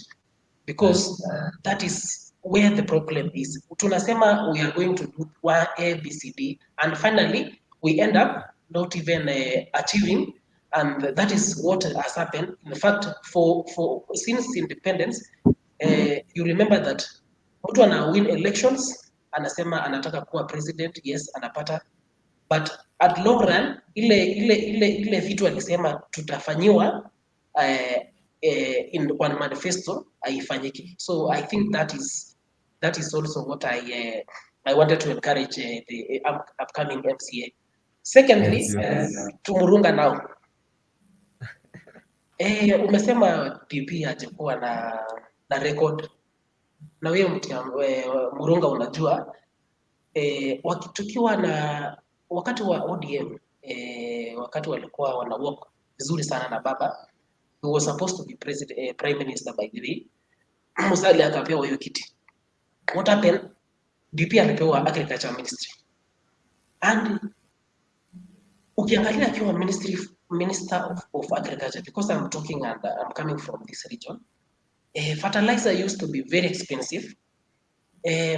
because that is where the problem is. Tunasema we are going to do one A, B, C, D, and finally we end up not even achieving, and that is what has happened. In fact, for since independence, you remember that mtu ana win elections, anasema anataka kuwa president, yes, anapata, but at long run ile vitu alisema tutafanyiwa in one manifesto haifanyiki. So I think that is also what I wanted to encourage the upcoming MCA. Secondly, to Murunga now. Umesema DP hajakuwa na record na wewe Murunga unajua tukiwa na wakati wa ODM wakati walikuwa wana work vizuri sana na baba, he was supposed to be prime minister by the way. Musalia akapewa hiyo kiti. What happened? DP alipewa agriculture ministry, and ukiangalia akiwa minister of agriculture, because I'm talking and I'm coming from this region, fertilizer used to be very expensive.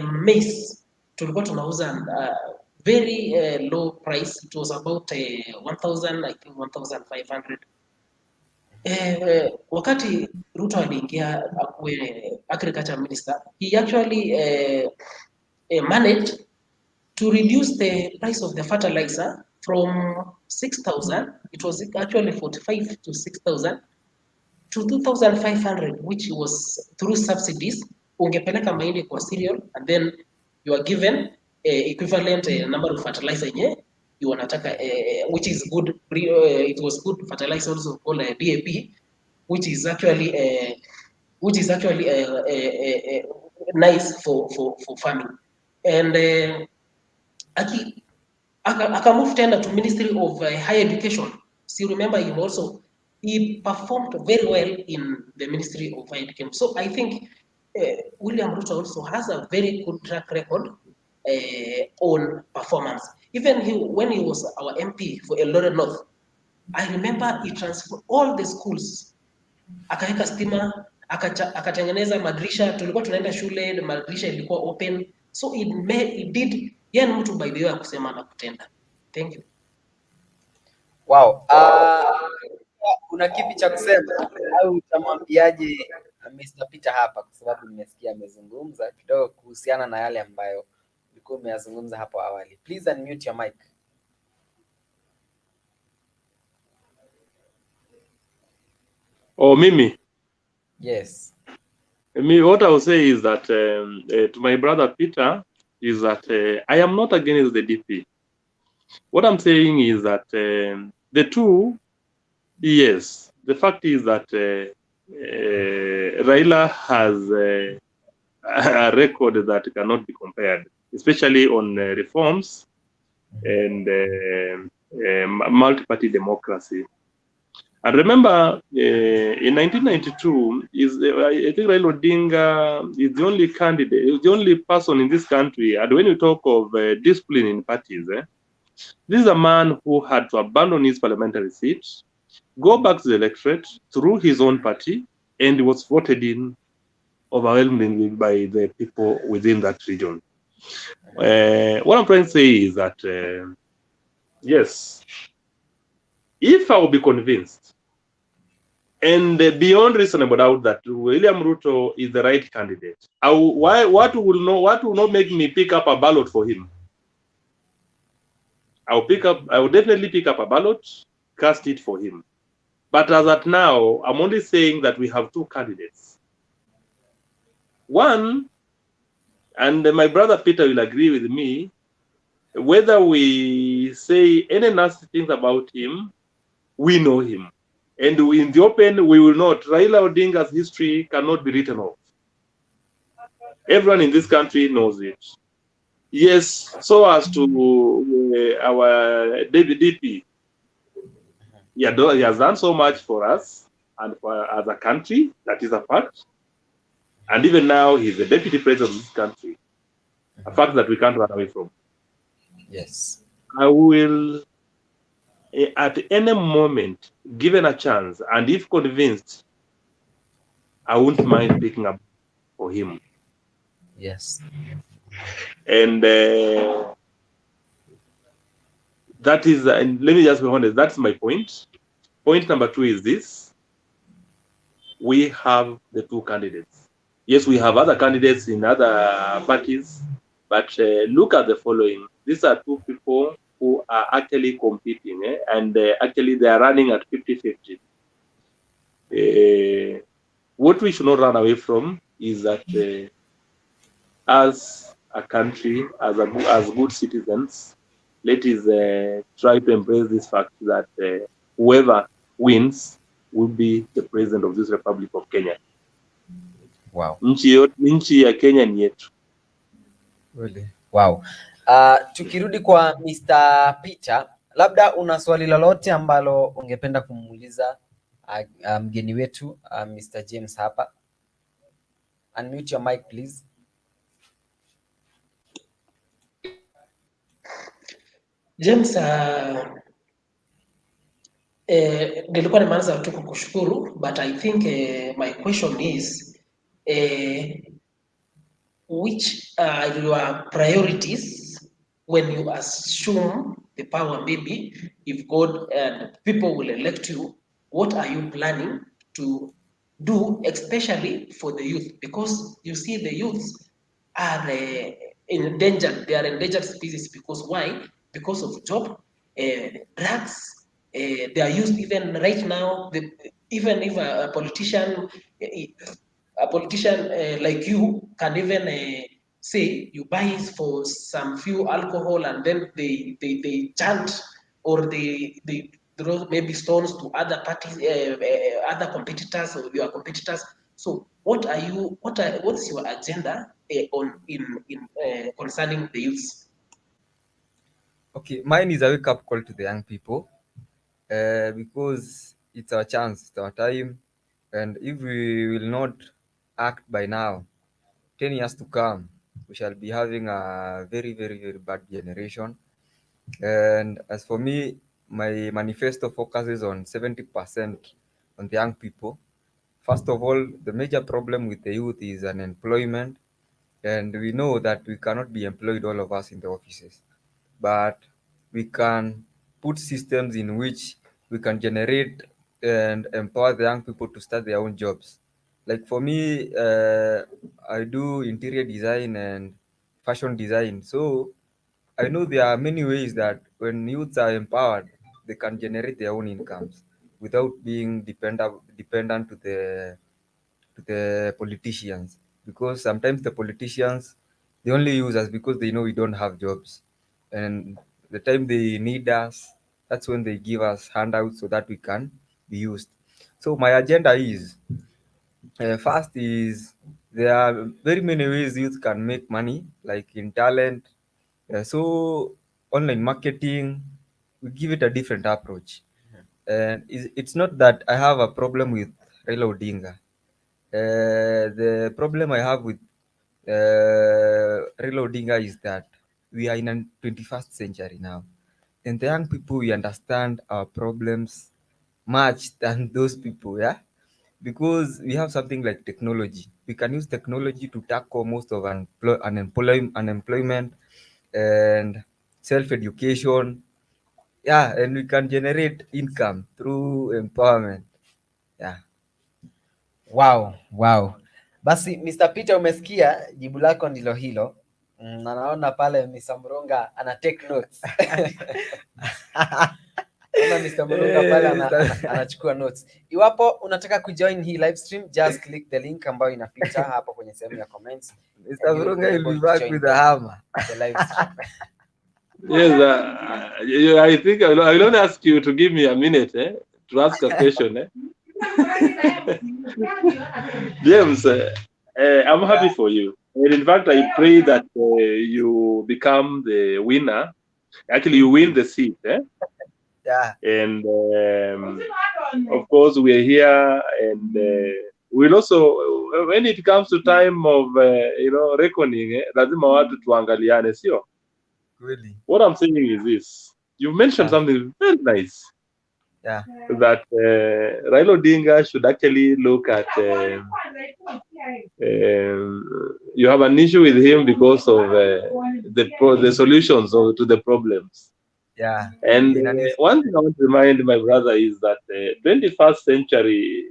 Maize tulikuwa tunauza very low price. It was about 1,000, I think 1,500. Wakati Ruto aliingia akuwe agriculture minister, he actually managed to reduce the price of the fertilizer from 6,000, it was actually 45 to 6,000 to 2,500, which was through subsidies. Ungepeleka mahindi kwa cereal and then you are given equivalent number of fertilizer yenye you wanataka, which is good. It was good fertilizer also called DAP, which is actually nice for farming. And aka move tender to Ministry of Higher Education. So you remember he performed very well in the Ministry of Higher Education. So I think William Ruto also has a very good track record on performance. Even when he was our MP for Eldoret North, I remember he transferred all the schools, akaweka stima, akatengeneza madirisha, tulikuwa tunaenda shule, madirisha ilikuwa open. So it did. Yeye ni mtu by the way ya kusema na kutenda. Thank you. Wow. Kuna kipi cha kusema au utamwambiaje Mr. Peter hapa, kwa sababu nimesikia amezungumza kidogo kuhusiana na yale ambayo ulikuwa umeyazungumza hapo awali. Please unmute your mic. Oh, Mimi. Yes. What I will say is that to my brother Peter is that I am not against the DP. What I'm saying is that the two, yes, the fact is that Raila has a record that cannot be compared, especially on reforms and multi-party democracy. And remember, in 1992, I think Raila Odinga is the only candidate, the only person in this country. And when you talk of discipline in parties, this is a man who had to abandon his parliamentary seat, go back to the electorate through his own party, and was voted in overwhelmingly by the people within that region. What I'm trying to say is that, yes, if I will be convinced, and beyond reasonable doubt, that William Ruto is the right candidate, what will not make me pick up a ballot for him? I will definitely pick up a ballot, cast it for him. But as at now, I'm only saying that we have two candidates. One, and my brother Peter will agree with me, whether we say any nasty things about him, we know him. And in the open, we will not. Raila Odinga's history cannot be written off. Everyone in this country knows it. Yes, so as to our DP. He has done so much for us and for as a country, that is a fact. And even now, he's the deputy president of this country, a fact that we can't run away from. Yes. I will, at any moment, given a chance, and if convinced, I wouldn't mind picking up for him. Yes. And that is, and let me just be honest, that's my point. Point number two is this. We have the two candidates. Yes, we have other candidates in other parties, but look at the following. These are two people people are actually competing, and actually they are running at 50-50. What we should not run away from is that as a country, as good citizens, let us try to embrace this fact that whoever wins will be the president of this Republic of Kenya. Wow. Nchi ya Kenya ni yetu. Really? Wow. Tukirudi kwa Mr. Peter, labda una swali lolote ambalo ungependa kumuuliza mgeni wetu Mr. James hapa. Unmute your mic please. James, nilikuwa nimeanza tu kukushukuru, but I think my question is which are your priorities when you assume the power? Maybe if God and people will elect you, what are you planning to do, especially for the youth? Because you see the youths are endangered. They are endangered species. Because why? Because of job, drugs. They are used even right now. Even if a politician like you can even say you buy for some few alcohol, and then they chant, or they throw maybe stones to other parties, other competitors or your competitors. So what's your agenda concerning the youths? Okay, mine is a wake-up call to the young people, because it's our chance, it's our time, and if we will not act by now, 10 years to come, we shall be having a very, very, very bad generation. And as for me, my manifesto focuses on 70% on the young people. First of all, the major problem with the youth is unemployment, and we know that we cannot be employed, all of us, in the offices, but we can put systems in which we can generate and empower the young people to start their own jobs. Like for me, I do interior design and fashion design, so I know there are many ways that when youths are empowered, they can generate their own incomes without being dependent to the politicians. Because sometimes the politicians, they only use us because they know we don't have jobs, and the time they need us, that's when they give us handouts so that we can be used. So my agenda is, first is, there are very many ways youth can make money, like in talent. So online marketing, we give it a different approach. And it's not that I have a problem with Raila Odinga. The problem I have with Raila Odinga is that we are in a 21st century now, and the young people, we understand our problems much than those people, yeah, because we have something like technology. We can use technology to tackle most of unemployment and self-education, yeah, and we can generate income through empowerment, yeah. Wow. Basi Mr. Peter, umesikia jibu lako ndilo hilo. Na naona pale Mr. Murunga ana take notes. Kama Mr. Murunga pale anachukua notes. Iwapo unataka kujoin hii live stream, just click the link ambayo inapita hapo kwenye sehemu ya comments. Mr. Murunga will be back with a hammer. The live stream. Yes, I think I will only ask you to give me a minute to ask a question. James, I'm happy for you. And in fact, I pray that you become the winner. Actually, you win the seat. Yeah. And of course, we are here, and we'll also, when it comes to time of reckoning, lazima watu tuangaliane, sio? Really? What I'm saying is this: you mentioned something very nice. Yeah. That Raila Odinga should actually look at. You have an issue with him because of the solutions to the problems. Yeah. And one thing I want to remind my brother is that 21st century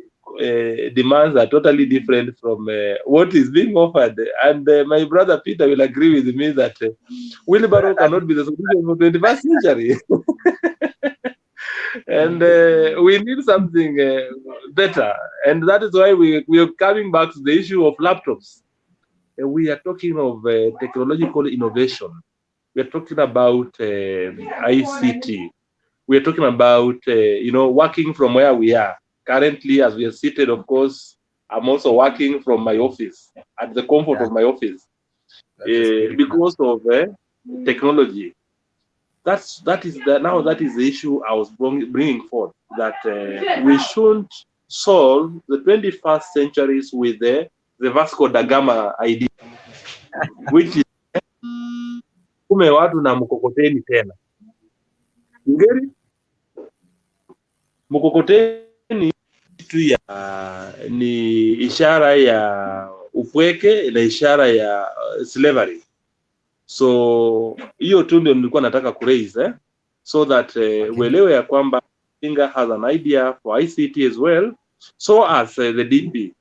demands are totally different from what is being offered. And my brother Peter will agree with me that Wheelbarrow cannot be the solution for 21st century. And we need something better. And that is why we are coming back to the issue of laptops. We are talking of technological innovation. We are talking about ICT. We are talking about, working from where we are. Currently, as we are seated, of course, I'm also working from my office, at the comfort of my office, because of technology. That is the issue I was bringing forth, that we shouldn't solve the 21st centuries with the Vasco da Gama idea, which is kume watu na mkokoteni tena. Ngeri mkokoteni tu ni ishara ya upweke na ishara ya slavery. So hiyo tu ndio nilikuwa nataka kuraise so that uelewe ya kwamba Odinga has an idea for ICT as well, so as the DP,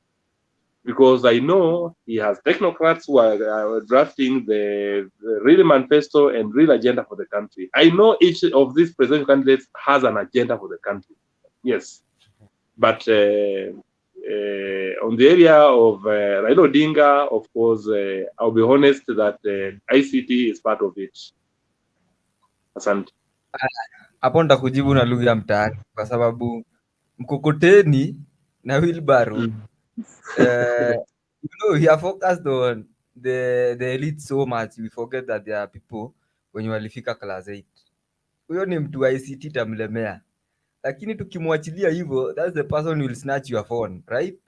because I know he has technocrats who are drafting the real manifesto and real agenda for the country. I know each of these presidential candidates has an agenda for the country, yes, but on the area of Raila Odinga, of course, I'll be honest that ICT is part of it. Asante. Hapo nitakujibu na lugha ya mtaani kwa sababu mkokoteni na wheelbarrow we are focused on the elite so much we forget that there are people wenye walifika class 8. Huyo ni mtu wa ICT tamlemea, lakini tukimwachilia hivyo, that's the person who will snatch your phone, right?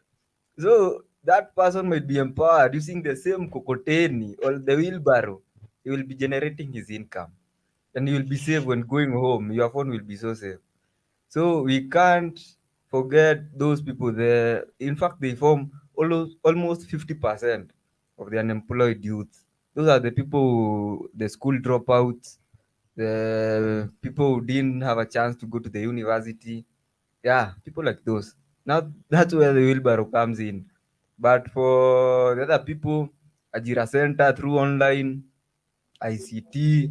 So that person might be empowered using the same kokoteni or the wheelbarrow. He will be generating his income and he will be safe when going home. Your phone will be so safe. So we can't forget those people there. In fact, they form almost 50% of the unemployed youth. Those are the people, the school dropouts, the people who didn't have a chance to go to the university. Yeah, people like those. Now that's where the wheelbarrow comes in. But for the other people, Ajira Center through online, ICT,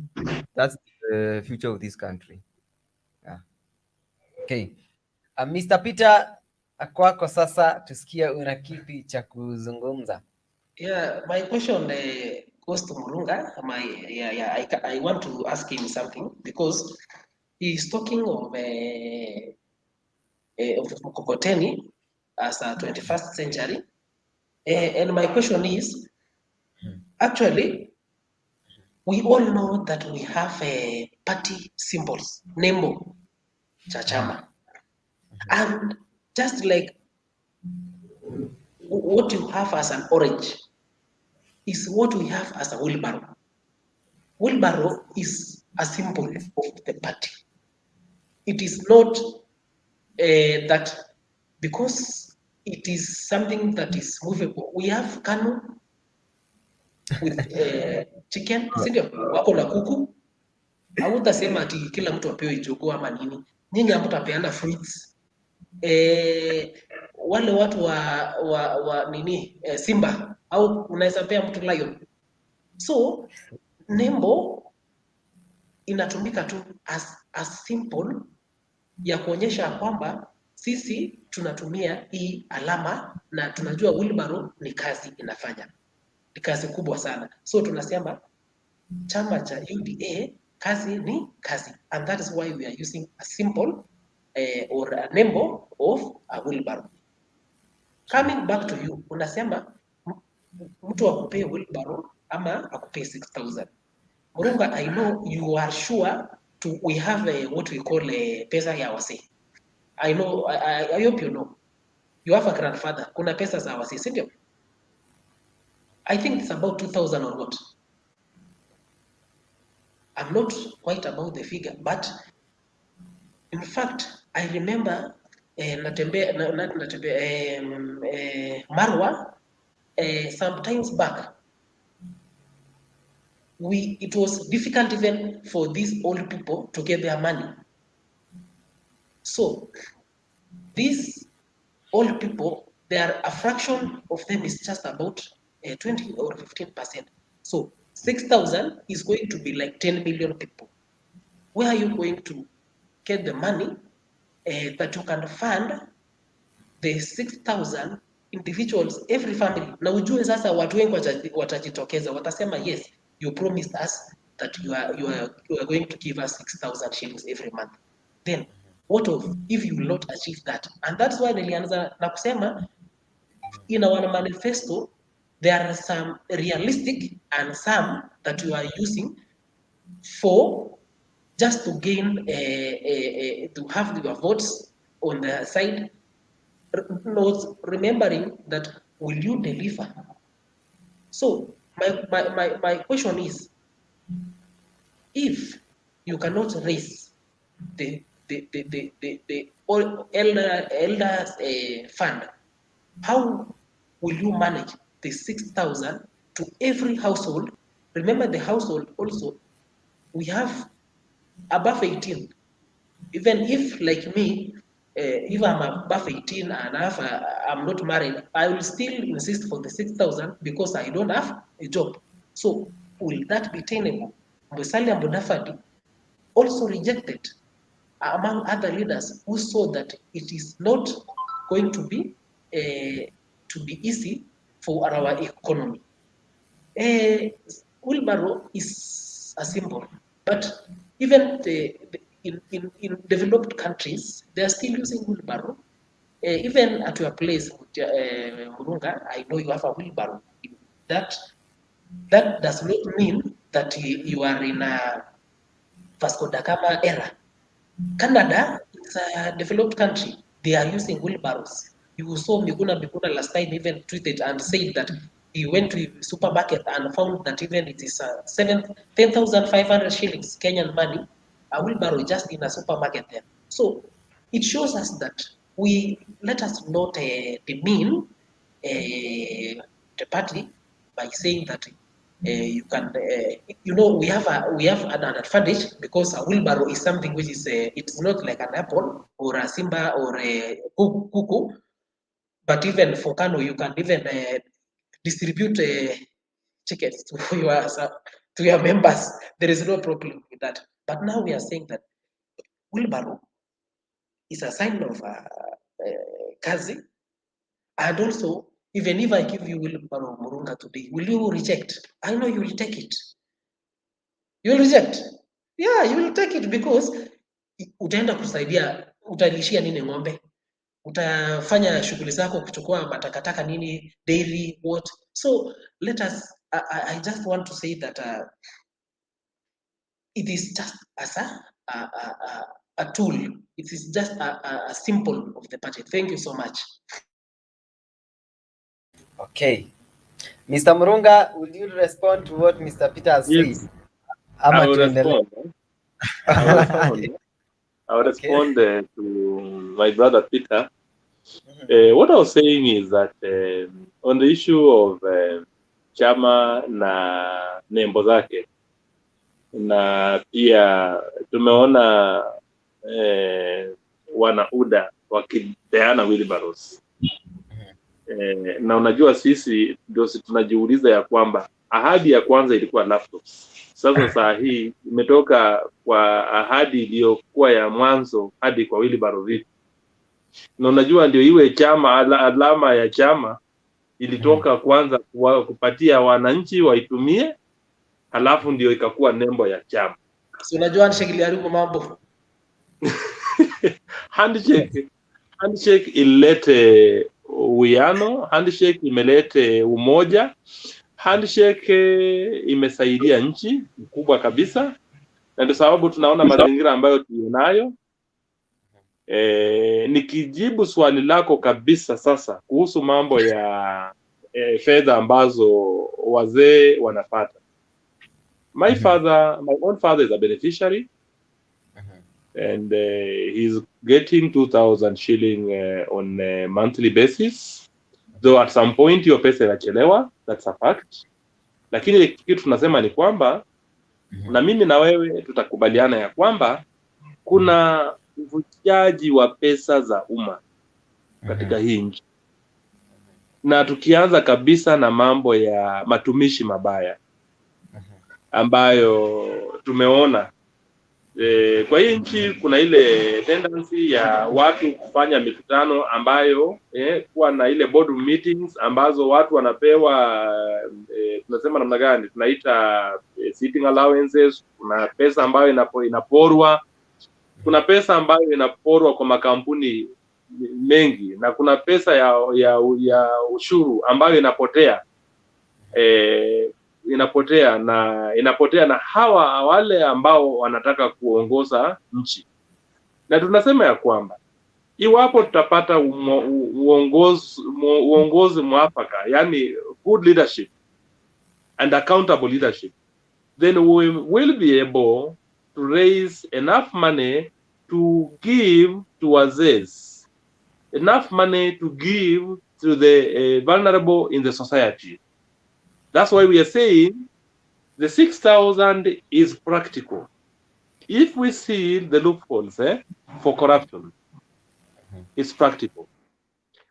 that's the future of this country. Yeah. Okay. Mr. Peter, kwako sasa tusikie una kipi cha kuzungumza. Yeah, my question goes to Murunga. I want to ask him something because he is talking of mkokoteni as a 21st century. And my question is, actually, we all know that we have party symbols, nembo, chachama. And just like what you have as an orange is what we have as a wheelbarrow. Wheelbarrow is a symbol of the party. It is not that because it is something that is movable. We have kanu with chicken, sindio? Wako na kuku. Hautasema ati kila mtu apewe jogoo ama nini. Nyinyi hamtapeana fruits. Wale watu wa nini simba au unaweza pea mtu lion. So nembo inatumika tu as symbol ya kuonyesha kwamba sisi tunatumia hii alama na tunajua wheelbarrow ni kazi inafanya, ni kazi kubwa sana. So tunasema chama cha UDA kazi ni kazi, and that is why we are using a symbol or a nembo of a wheelbarrow. Coming back to you, unasema mtu akupee wheelbarrow ama akupee 6,000. Murunga, I know you are sure we have what we call pesa ya wasee. I know, I hope you know. You have a grandfather. Kuna pesa za wasee, sindio? I think it's about 2,000 or what. I'm not quite about the figure, but in fact, I remember Marwa sometimes back. It was difficult even for these old people to get their money. So this all people, a fraction of them is just about 20 or 15%. So 6,000 is going to be like 10 million people. Where are you going to get the money that you can fund the 6,000 individuals, every family? Na ujue sasa watu wengi watajitokeza, watasema yes, you promised us that you are going to give us 6,000 shillings every month. Then what if you will not achieve that? And that's why nilianza na kusema in our manifesto there are some realistic and some that you are using for just to gain to have your votes on the side, not remembering that will you deliver? So my question is, if you cannot raise the elders fund, how will you manage the 6,000 to every household? Remember, the household also, we have above 18. Even if, like me, if I'm above 18 and I'm not married, I will still insist for the 6,000 because I don't have a job. So will that be tenable? Musalia Mudavadi also rejected among other leaders who saw that it is not going to be easy for our economy. Wheelbarrow is a symbol, but even in developed countries, they are still using wheelbarrow. Even at your place, Murunga, I know you have a wheelbarrow. That does not mean that you are in a Vasco da Gama era. Canada is a developed country. They are using wheelbarrows. You saw Miguna last time even tweeted and said that he went to the supermarket and found that even it is 10,500 shillings Kenyan money, a wheelbarrow just in a supermarket there. So it shows us that let us not demean the party by saying that you can, we have an advantage because a wheelbarrow is something which is it's not like an apple or a simba or a cuckoo, but even for Kano you can even distribute tickets to your members. There is no problem with that. But now we are saying that wheelbarrow is a sign of kazi, and also, even if I give you wheelbarrow Murunga today, will you reject? I know you will take it. You will reject. Yeah, you will take it because utaenda kusaidia, utalishia nini ng'ombe? Utafanya shughuli zako kuchukua matakataka nini, dairy, what? So let us, I just want to say that it is just as a tool. It is just a symbol of the party. Thank you so much. Okay. Mr. Murunga, would you respond to what Mr. Peter has said? I will respond. I will respond to my brother Peter. What I was saying is that on the issue of chama na nembo zake, na pia tumeona wana UDA wakipeana wheelbarrows. Na unajua sisi ndio tunajiuliza ya kwamba ahadi ya kwanza ilikuwa laptops. Sasa saa hii imetoka kwa ahadi iliyokuwa ya mwanzo hadi kwa wheelbarrow vipi. Na unajua ndio iwe chama, alama ya chama ilitoka kwanza kupatia wananchi waitumie, halafu ndio ikakuwa nembo ya chama. So unajua handshake iliharibu mambo. Handshake ilete uwiano, handshake imelete umoja, handshake imesaidia nchi kubwa kabisa, na ndio sababu tunaona mazingira ambayo tunayo. Nikijibu swali lako kabisa sasa kuhusu mambo ya fedha ambazo wazee wanapata. My own father is a beneficiary, and he's getting 2,000 shilling on a monthly basis, though at some point hiyo pesa inachelewa, that's a fact. Lakini kitu tunasema ni kwamba na mimi na wewe tutakubaliana ya kwamba kuna uvujaji wa pesa za umma. katika hii nchi. Na tukianza kabisa na mambo ya matumishi mabaya ambayo tumeona kwa hii nchi kuna ile tendency ya watu kufanya mikutano ambayo kuwa na ile board meetings ambazo watu wanapewa tunasema namna gani, tunaita sitting allowances. Kuna pesa ambayo inaporwa, kuna pesa ambayo inaporwa kwa makampuni mengi, na kuna pesa ya ushuru ambayo inapotea na hawa wale ambao wanataka kuongoza nchi. Na tunasema ya kwamba iwapo tutapata uongozi mwafaka, yani good leadership and accountable leadership, then we will be able to raise enough money to give to wazee, enough money to give to the vulnerable in the society. That's why we are saying the 6,000 is practical. If we see the loopholes for corruption, it's practical.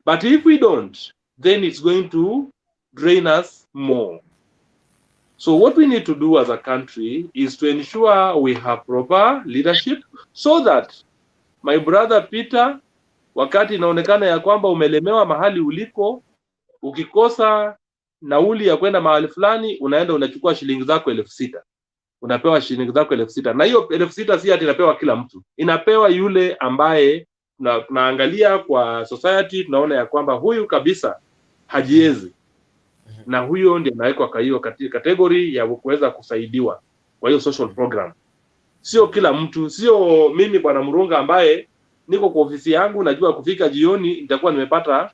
But if we don't, then it's going to drain us more. So what we need to do as a country is to ensure we have proper leadership, so that, my brother Peter, wakati inaonekana ya kwamba umelemewa mahali uliko, ukikosa nauli ya kwenda mahali fulani, unaenda unachukua shilingi zako 6,000. Unapewa shilingi zako 6,000. Na hiyo 6,000 si ati inapewa kila mtu. Inapewa yule ambaye tunaangalia kwa society, tunaona ya kwamba huyu kabisa hajiezi. Na huyo ndiye anawekwa kwa hiyo kategori ya kuweza kusaidiwa kwa hiyo social program. Sio kila mtu, sio mimi Bwana Murunga ambaye niko kwa ofisi yangu, najua kufika jioni nitakuwa nimepata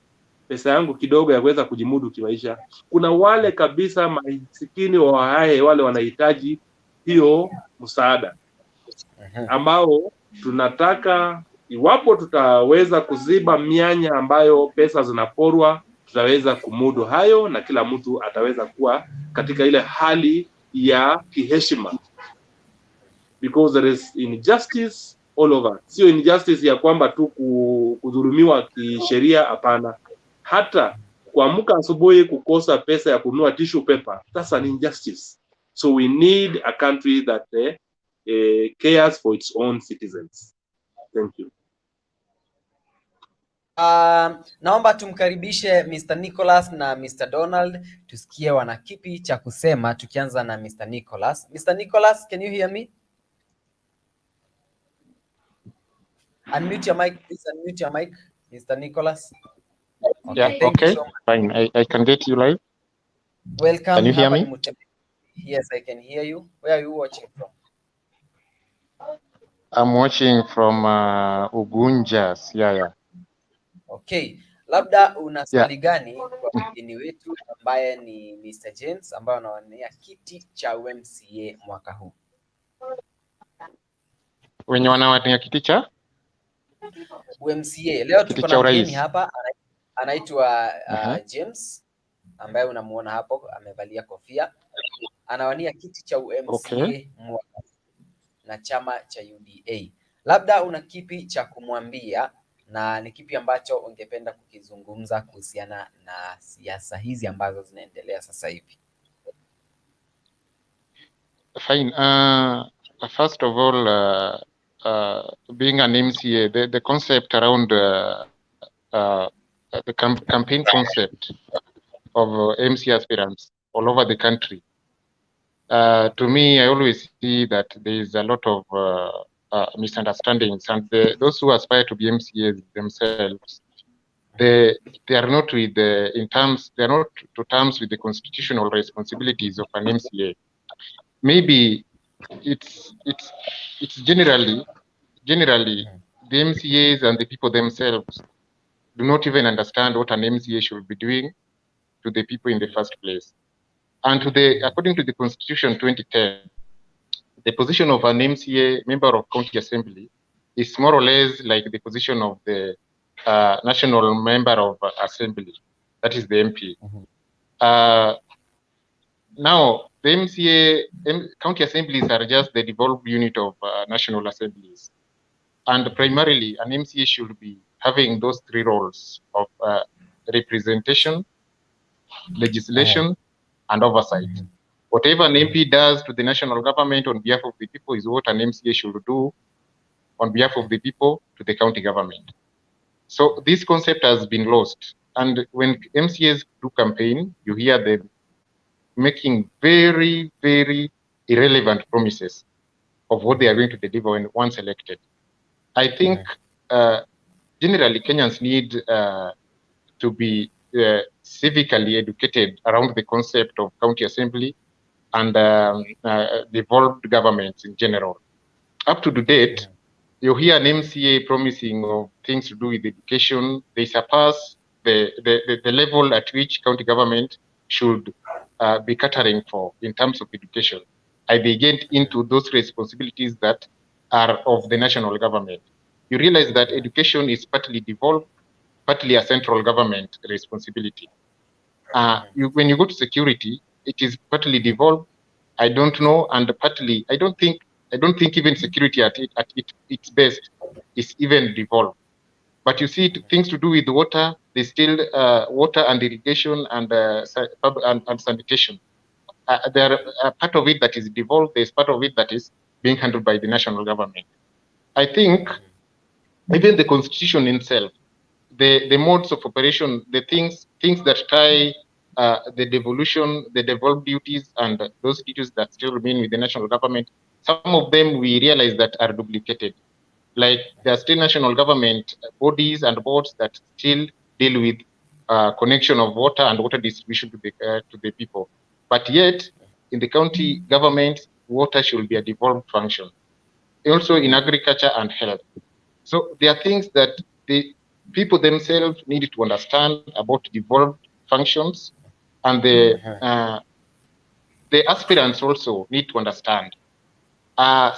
pesa yangu kidogo ya kuweza kujimudu kimaisha. Kuna wale kabisa masikini wale wanahitaji hiyo msaada, ambao tunataka, iwapo tutaweza kuziba mianya ambayo pesa zinaporwa, tutaweza kumudu hayo, na kila mtu ataweza kuwa katika ile hali ya kiheshima, because there is injustice all over. Sio injustice ya kwamba tu kudhulumiwa kisheria, hapana. Hata kuamka asubuhi kukosa pesa ya kununua tissue paper, that's an injustice. So we need a country that cares for its own citizens. Thank you. Naomba tumkaribishe Mr. Nicholas na Mr. Donald tusikie wana kipi cha kusema, tukianza na Mr. Nicholas. Mr. Nicholas, can you hear me? Unmute your mic, please. Unmute your mic, Mr. Nicholas. Okay, yeah, okay, so fine. I can get you live. Welcome. Can you hear me? Yes, I can hear you. Where are you watching from? I'm watching from Ugunja, Siaya. Okay. Labda una swali gani kwa mgeni wetu ambaye ni Mr. James ambaye anawania kiti cha MCA mwaka huu? Wenye wanawania kiti cha MCA. Leo tuko na mgeni hapa anaitwa James ambaye unamuona hapo amevalia kofia. Anawania kiti cha MCA mwaka na chama cha UDA. Labda una kipi cha kumwambia na ni kipi ambacho ungependa kukizungumza kuhusiana na siasa hizi ambazo zinaendelea sasa hivi? Fine. First of all, being an MCA, the concept around the campaign concept of MC aspirants all over the country, to me, I always see that there is a lot of misunderstandings, and those who aspire to be MCAs themselves, they are not with they are not to terms with the constitutional responsibilities of an MCA. Maybe it's generally the MCAs and the people themselves do not even understand what an MCA should be doing to the people in the first place. And according to the Constitution 2010, the position of an MCA, member of county assembly, is more or less like the position of the national member of assembly, that is the MP. Now, the MCA, county assemblies are just the devolved unit of national assemblies. And primarily, an MCA should be having those three roles of representation, legislation, and oversight. Whatever an MP does to the national government on behalf of the people is what an MCA should do on behalf of the people to the county government. So this concept has been lost. And when MCAs do campaign, you hear them making very, very irrelevant promises of what they are going to deliver when once elected. I think generally Kenyans need to be civically educated around the concept of county assembly and devolved governments in general. Up to date, you hear an MCA promising of things to do with education. They surpass the level at which county government should be catering for in terms of education. They get into those responsibilities that are of the national government. You realize that education is partly devolved, partly a central government responsibility. When you go to security, it is partly devolved. I don't know, and partly I don't think even security at its best is even devolved. But you see, things to do with water, there's still water and irrigation and sanitation. There are part of it that is devolved. There's part of it that is being handled by the national government. I think even the constitution itself, the modes of operation, the things that tie the devolution, the devolved duties, and those duties that still remain with the national government, some of them we realize that are duplicated. Like there are still national government bodies and boards that still deal with connection of water and water distribution to the people. But yet, in the county government, water should be a devolved function. Also in agriculture and health. So there are things that the people themselves need to understand about devolved functions, and the aspirants also need to understand.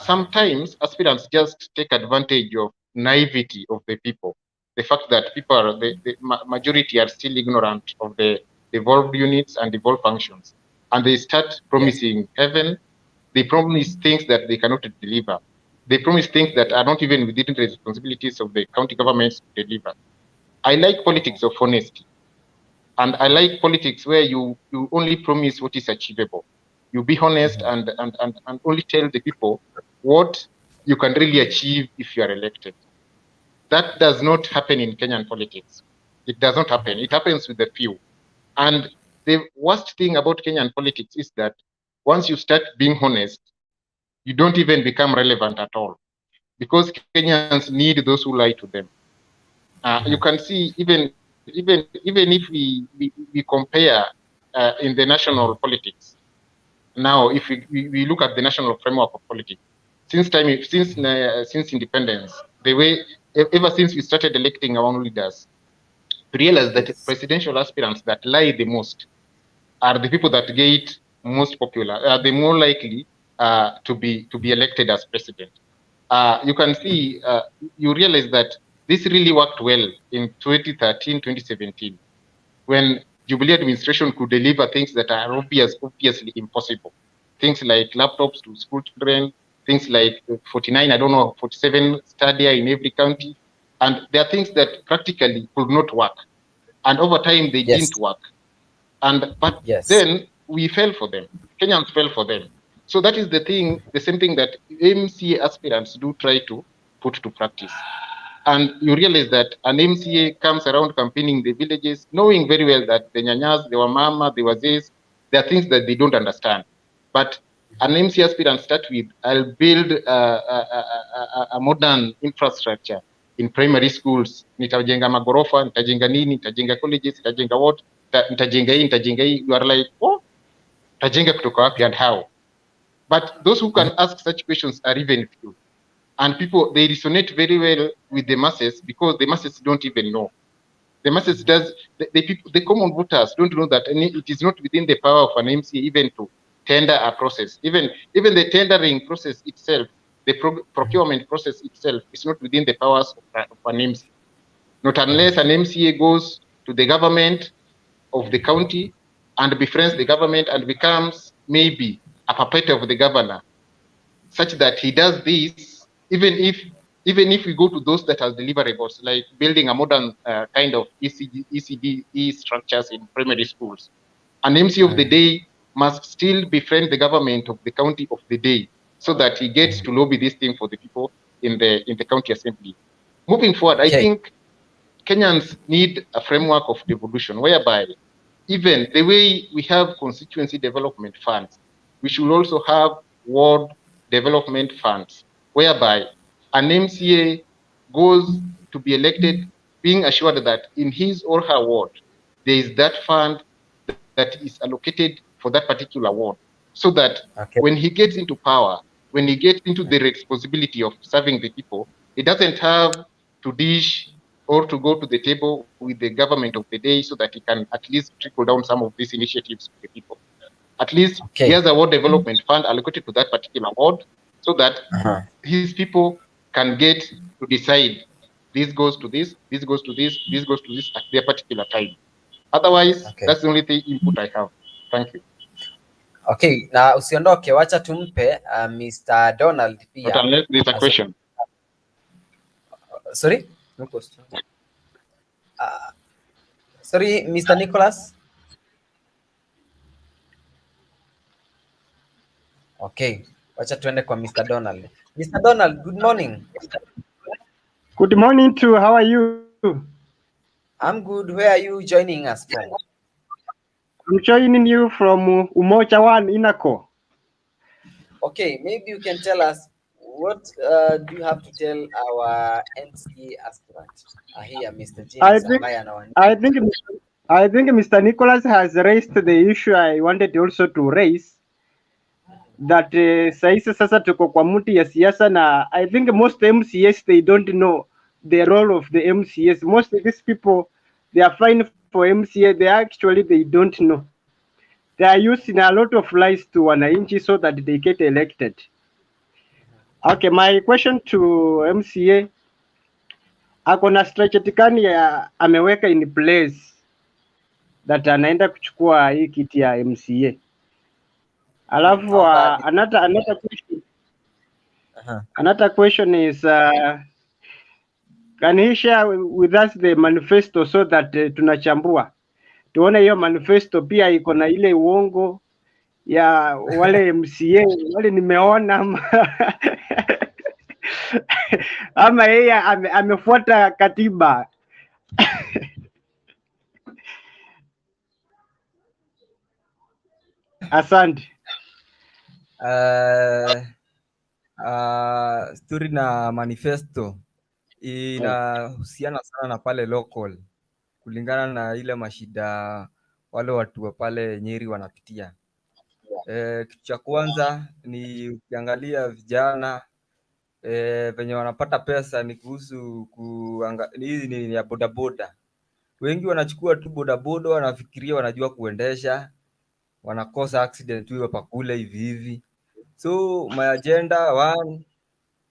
Sometimes aspirants just take advantage of naivety of the people. The fact that people are, the majority are still ignorant of the devolved units and devolved functions. And they start promising heaven. They promise things that they cannot deliver. They promise things that are not even within the responsibilities of the county governments to deliver. I like politics of honesty. And I like politics where you only promise what is achievable. You be honest and only tell the people what you can really achieve if you are elected. That does not happen in Kenyan politics. It does not happen. It happens with the few. And the worst thing about Kenyan politics is that once you start being honest, you don't even become relevant at all, because Kenyans need those who lie to them. You can see even if we compare in the national politics. Now, if we look at the national framework of politics, since independence, the way ever since we started electing our own leaders, we realize that presidential aspirants that lie the most are the people that get most popular, are the more likely to be elected as president. You can see, you realize that this really worked well in 2013, 2017, when Jubilee administration could deliver things that are obviously impossible. Things like laptops to school children, things like 47 stadia in every county. And there are things that practically could not work. And over time, they didn't work. But then we fell for them. Kenyans fell for them. So that is the thing, the same thing that MCA aspirants do try to put to practice. And you realize that an MCA comes around campaigning the villages, knowing very well that the Nyanyas, the Wamama, the Wazes, there are things that they don't understand. But an MCA aspirant start with, I'll build a modern infrastructure in primary schools. Nitajenga magorofa, nitajenga nini, nitajenga colleges, nitajenga what, nitajenga hii. You are like, oh, nitajenga kutoka wapi and how? But those who can ask such questions are even few. And people, they resonate very well with the masses because the masses don't even know. The masses the common voters don't know that it is not within the power of an MCA even to tender a process. Even the tendering process itself, the procurement process itself is not within the powers of an MCA. Not unless an MCA goes to the government of the county and befriends the government and becomes maybe a puppet of the governor, such that he does this, even if even if we go to those that are deliverables, like building a modern kind of ECD structures in primary schools, an MC of the day must still befriend the government of the county of the day, so that he gets to lobby this thing for the people in the county assembly. Moving forward, I think Kenyans need a framework of devolution, whereby even the way we have constituency development funds, we should also have ward development funds, whereby an MCA goes to be elected, being assured that in his or her ward, there is that fund that is allocated for that particular ward, so that when he gets into power, when he gets into the responsibility of serving the people, he doesn't have to dish or to go to the table with the government of the day, so that he can at least trickle down some of these initiatives to the people. At least he has a ward development fund allocated to that particular ward, so that his people can get to decide this goes to this, this goes to this, this goes to this at their particular time. Otherwise, that's the only thing input I have. Thank you. Okay, na usiondoke, wacha tumpe Mr. Donald pia. But unless there's a question. Sorry? No question. Sorry, Mr. Nicholas. Okay, wacha tuende kwa Mr. Donald. Mr. Donald, good morning. Good morning to, how are you? I'm good. Where are you joining us from? I'm joining you from Umoja One, Inako. Okay, maybe you can tell us what do you have to tell our MCA aspirant here, Mr. James? I think Mr. Nicholas has raised the issue I wanted also to raise, that saisi sasa tuko kwa mti ya siasa, na I think most MCAs, they don't know the role of the MCAs. Most of these people, they are fine for MCA, they don't know. They are using a lot of lies to wananchi so that they get elected. Okay, my question to MCA, akona strategy gani ameweka in place that anaenda kuchukua hii kiti ya MCA? Alafu another question is can he share with us the manifesto so that tunachambua tuone hiyo manifesto pia iko na ile uongo ya wale MCA wale nimeona ama yeye amefuata katiba. Asante. Story na manifesto inahusiana sana na pale local, kulingana na ile mashida wale watu wa pale Nyeri wanapitia. Kitu cha kwanza ni ukiangalia vijana venye wanapata pesa ni kuhusu hii ni ya bodaboda. Wengi wanachukua tu bodaboda, wanafikiria wanajua kuendesha, wanakosa accident tu pakule hivi. So my agenda one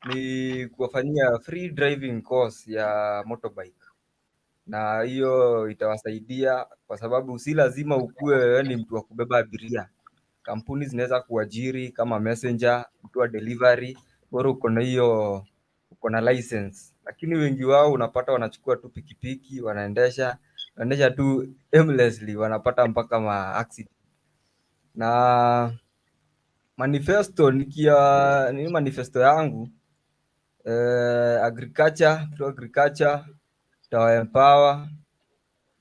ni kuwafanyia free driving course ya motorbike, na hiyo itawasaidia kwa sababu si lazima ukue ni mtu wa kubeba abiria. Kampuni zinaweza kuajiri kama messenger, mtu wa delivery, bora uko na hiyo, uko na license. Lakini wengi wao unapata wanachukua tu pikipiki, wanaendesha tu aimlessly, wanapata mpaka ma accident. Na manifesto ni manifesto yangu, agriculture tawa empower,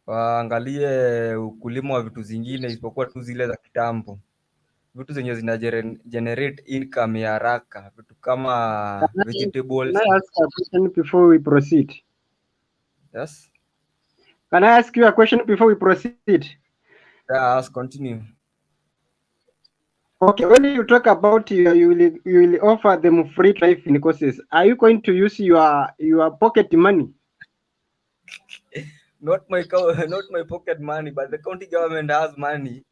waangalie ukulima wa vitu zingine isipokuwa tu zile za kitambo, vitu zenye zina generate income ya haraka, vitu kama vegetables. Can I ask a question before we proceed? Yes. Can I ask you a question before we proceed? Yes, continue. Okay, when you talk about you will offer them free driving courses, are you going to use your pocket money? Not my pocket money, but the county government has money.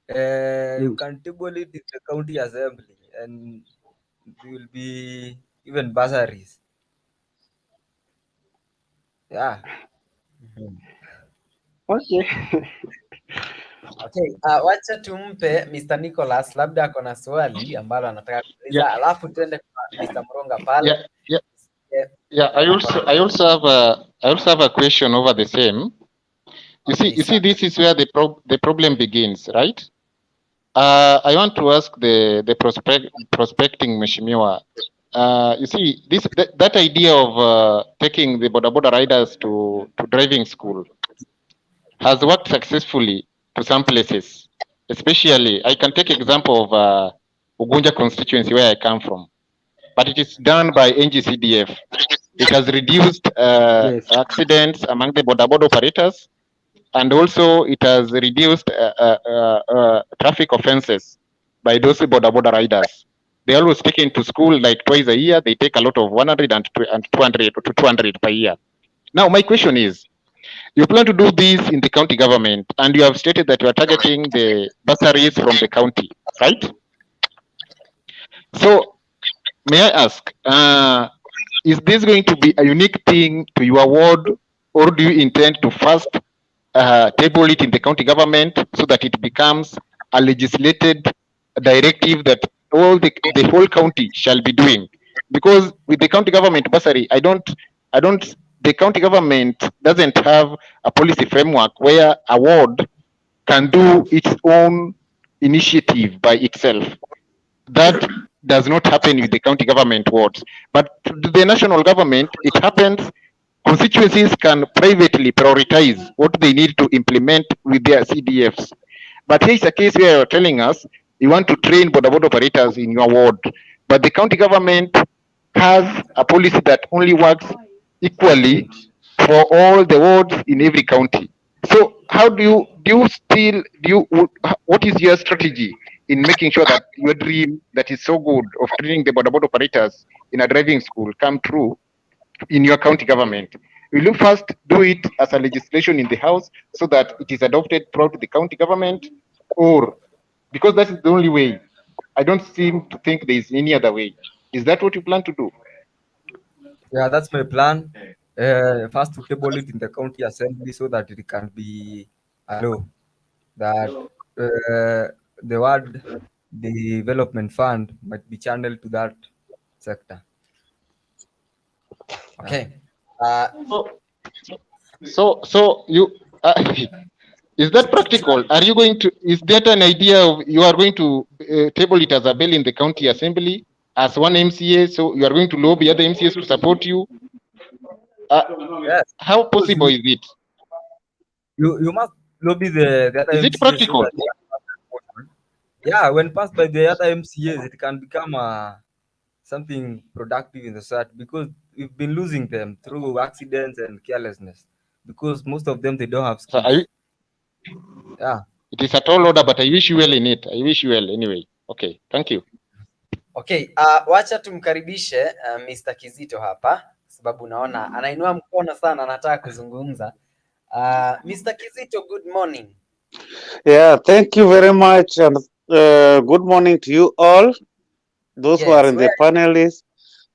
You can table it in the county assembly, and it will be even bursaries. Yeah. Okay. Okay, wacha tumpe Mr. Nicholas, labda ako na swali ambalo anataka kuuliza, alafu tuende kwa Mr. Mronga pale. Yeah, I also have a question over the same. You see, this is where the problem begins, right? I want to ask the prospecting Mheshimiwa. You see, that idea of taking the boda riders to driving school has worked successfully to some places. Especially, I can take example of Ugunja constituency where I come from, but it is done by NGCDF. It has reduced Yes. accidents among the boda operators, and also it has reduced traffic offenses by those boda riders. They always taken to school like twice a year. They take a lot of 100 and 200 to 200 per year. Now, my question is, you plan to do this in the county government, and you have stated that you are targeting the bursaries from the county, right? So, may I ask, is this going to be a unique thing to your ward, or do you intend to first table it in the county government so that it becomes a legislated directive that the whole county shall be doing? Because with the county government bursary, the county government doesn't have a policy framework where a ward can do its own initiative by itself. That does not happen with the county government wards. But to the national government, it happens. Constituencies can privately prioritize what they need to implement with their CDFs. But here is a case where you're telling us you want to train boda operators in your ward, but the county government has a policy that only works equally for all the wards in every county. So how what is your strategy in making sure that your dream that is so good of training the boda operators in a driving school come true in your county government? Will you first do it as a legislation in the house so that it is adopted throughout the county government, or because that is the only way? I don't seem to think there is any other way. Is that what you plan to do? Yeah, that's my plan. First to table it in the county assembly so that it can be a law that the word development fund might be channeled to that sector. Okay. So you is that practical? Are you going to? Is that an idea of you are going to table it as a bill in the county assembly as one MCA? So you are going to lobby other MCAs to support you. Yes. How possible is it? You must lobby the other Is MCAs. it practical? Yeah, when passed by the other MCAs, it can become something productive in the society, because we've been losing them through accidents and carelessness, because most of them, they don't have skills. Yeah. It is a tall order, but I wish you well in it. I wish you well anyway. Okay, thank you. Okay, wacha tumkaribishe Mr. Kizito hapa, sababu naona anainua mkono sana, anataka kuzungumza. Mr. Kizito, good morning. Yeah, thank you very much, and good morning to you all, those who are in the panelists.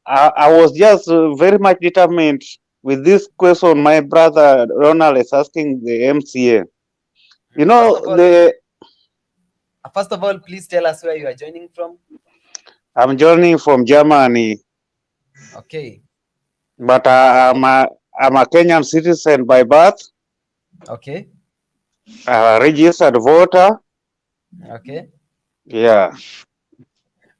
I was just very much determined with this question my brother Ronald is asking the MCA. You know, first of all, please tell us where you are joining from. I'm joining from Germany. Okay. But I'm a Kenyan citizen by birth. Okay. Registered voter. Okay. Yeah.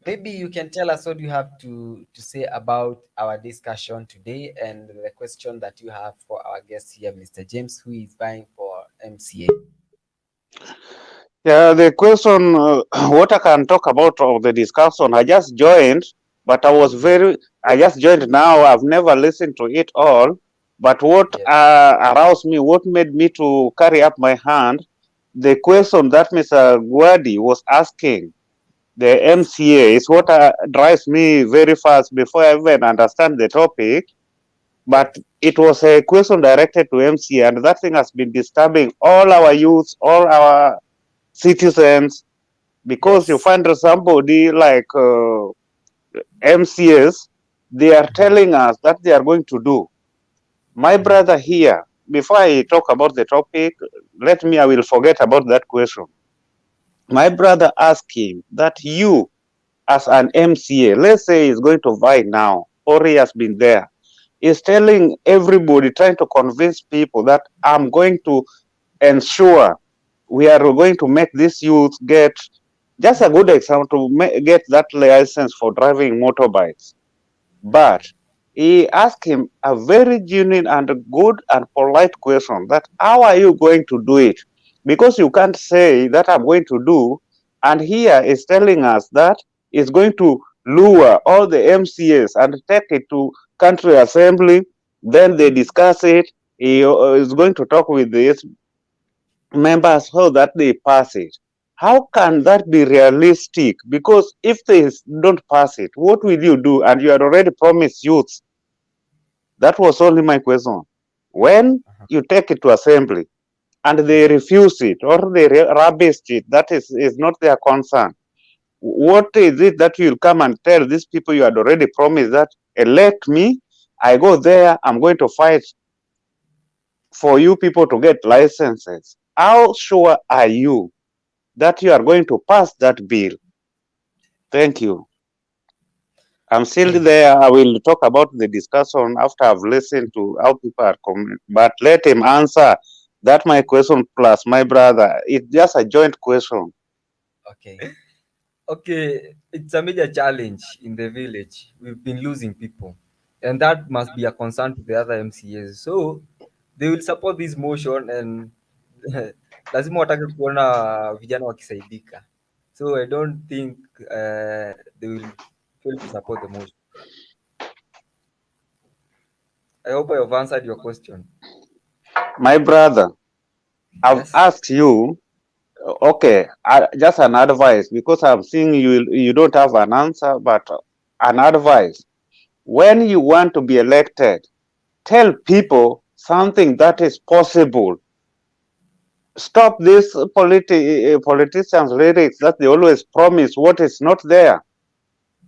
Maybe you can tell us what you have to say about our discussion today and the question that you have for our guest here, Mr. James, who is vying for MCA. Yeah, the question, what I can talk about of the discussion, I just joined, but I just joined now. I've never listened to it all. But what aroused me, what made me to carry up my hand, the question that Mr. Guadi was asking, the MCA, is what drives me very fast before I even understand the topic. But it was a question directed to MCA, and that thing has been disturbing all our youth, all our citizens, because you find somebody like MCAs, they are telling us that they are going to do. My brother here, before I talk about the topic, I will forget about that question. My brother asking that you, as an MCA, let's say he's going to vie now, or he has been there, is telling everybody, trying to convince people that I'm going to ensure we are going to make this youth get, just a good example, to get that license for driving motorbikes. But he asked him a very genuine and good and polite question, that how are you going to do it? Because you can't say that I'm going to do, and here is telling us that he's going to lure all the MCAs and take it to country assembly, then they discuss it. He is going to talk with the members so that they pass it. How can that be realistic? Because if they don't pass it, what will you do? And you had already promised youth. That was only my question. When you take it to assembly and they refuse it or they rubbish it, that is not their concern. What is it that you'll come and tell these people you had already promised that elect me, I go there, I'm going to fight for you people to get licenses? How sure are you that you are going to pass that bill? Thank you. I'm still there. I will talk about the discussion after I've listened to how people are commenting. But let him answer that my question plus my brother. It's just a joint question. Okay. Okay, it's a major challenge in the village. We've been losing people, and that must be a concern to the other MCAs. So they will support this motion, and lazima watake kuona vijana wakisaidika. So I don't think they will fail to support the motion. I hope I have answered your question. My brother, I've Yes. asked you, okay, just an advice, because I'm seeing you don't have an answer, but an advice. When you want to be elected, tell people something that is possible. Stop this politicians' lyrics that they always promise what is not there.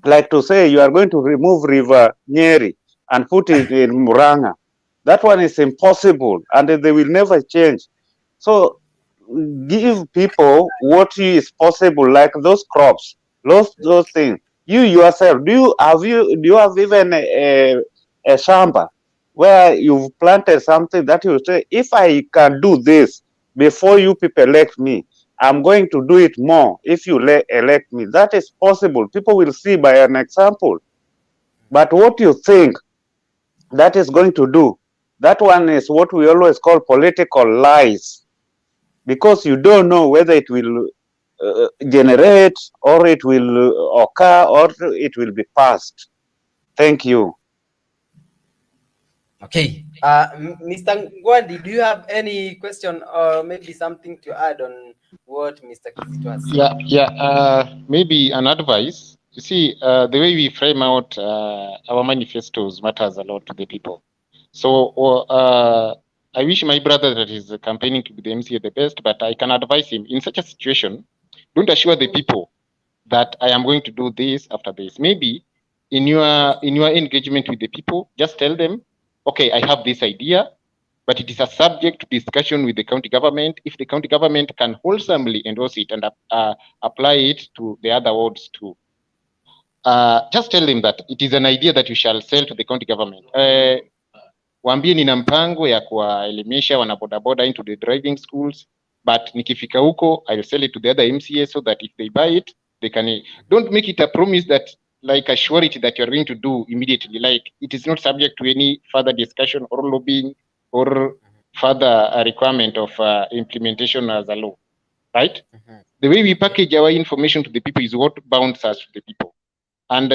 Like to say you are going to remove River Nyeri and put it in Muranga. That one is impossible and they will never change. So give people what is possible, like those crops, those things. You yourself, do you have even a shamba where you've planted something that you say, if I can do this before you people elect me, I'm going to do it more if you elect me. That is possible. People will see by an example. But what you think that is going to do, that one is what we always call political lies, because you don't know whether it will generate or it will occur or it will be passed. Thank you. Okay. Mr. Ngwandi, do you have any question or maybe something to add on what Mr. Kizito has said? Maybe an advice. You see, the way we frame out our manifestos matters a lot to the people. So I wish my brother that is campaigning to be the MCA the best, but I can advise him in such a situation, don't assure the people that I am going to do this after this. Maybe in your engagement with the people, just tell them, okay, I have this idea, but it is a subject to discussion with the county government. If the county government can wholesomely endorse it and apply it to the other wards too, just tell them that it is an idea that you shall sell to the county government. Waambie nina mpango ya kuwaelimisha wanabodaboda into the driving schools, but nikifika huko I'll sell it to the other MCA so that if they buy it, they can. Don't make it a promise that, like a surety that you're going to do immediately. Like it is not subject to any further discussion or lobbying or further requirement of implementation as a law, right? The way we package our information to the people is what bounds us to the people. And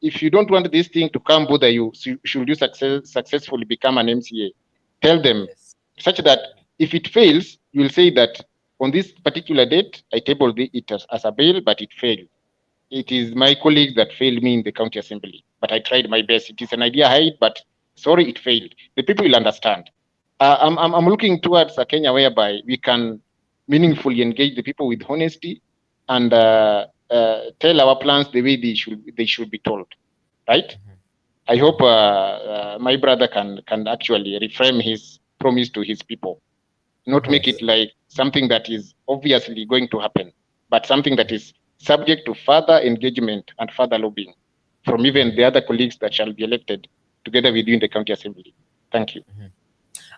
if you don't want this thing to come bother you, should you successfully become an MCA, tell them such that if it fails, you will say that on this particular date, I tabled it as a bill, but it failed. It is my colleagues that failed me in the county assembly, but I tried my best. It is an idea I had, but sorry, it failed. The people will understand. I'm looking towards a Kenya whereby we can meaningfully engage the people with honesty and tell our plans the way they should be told, right? I hope my brother can actually reframe his promise to his people, not make it like something that is obviously going to happen, but something that is subject to further engagement and further lobbying from even the other colleagues that shall be elected together with you in the county assembly. Thank you.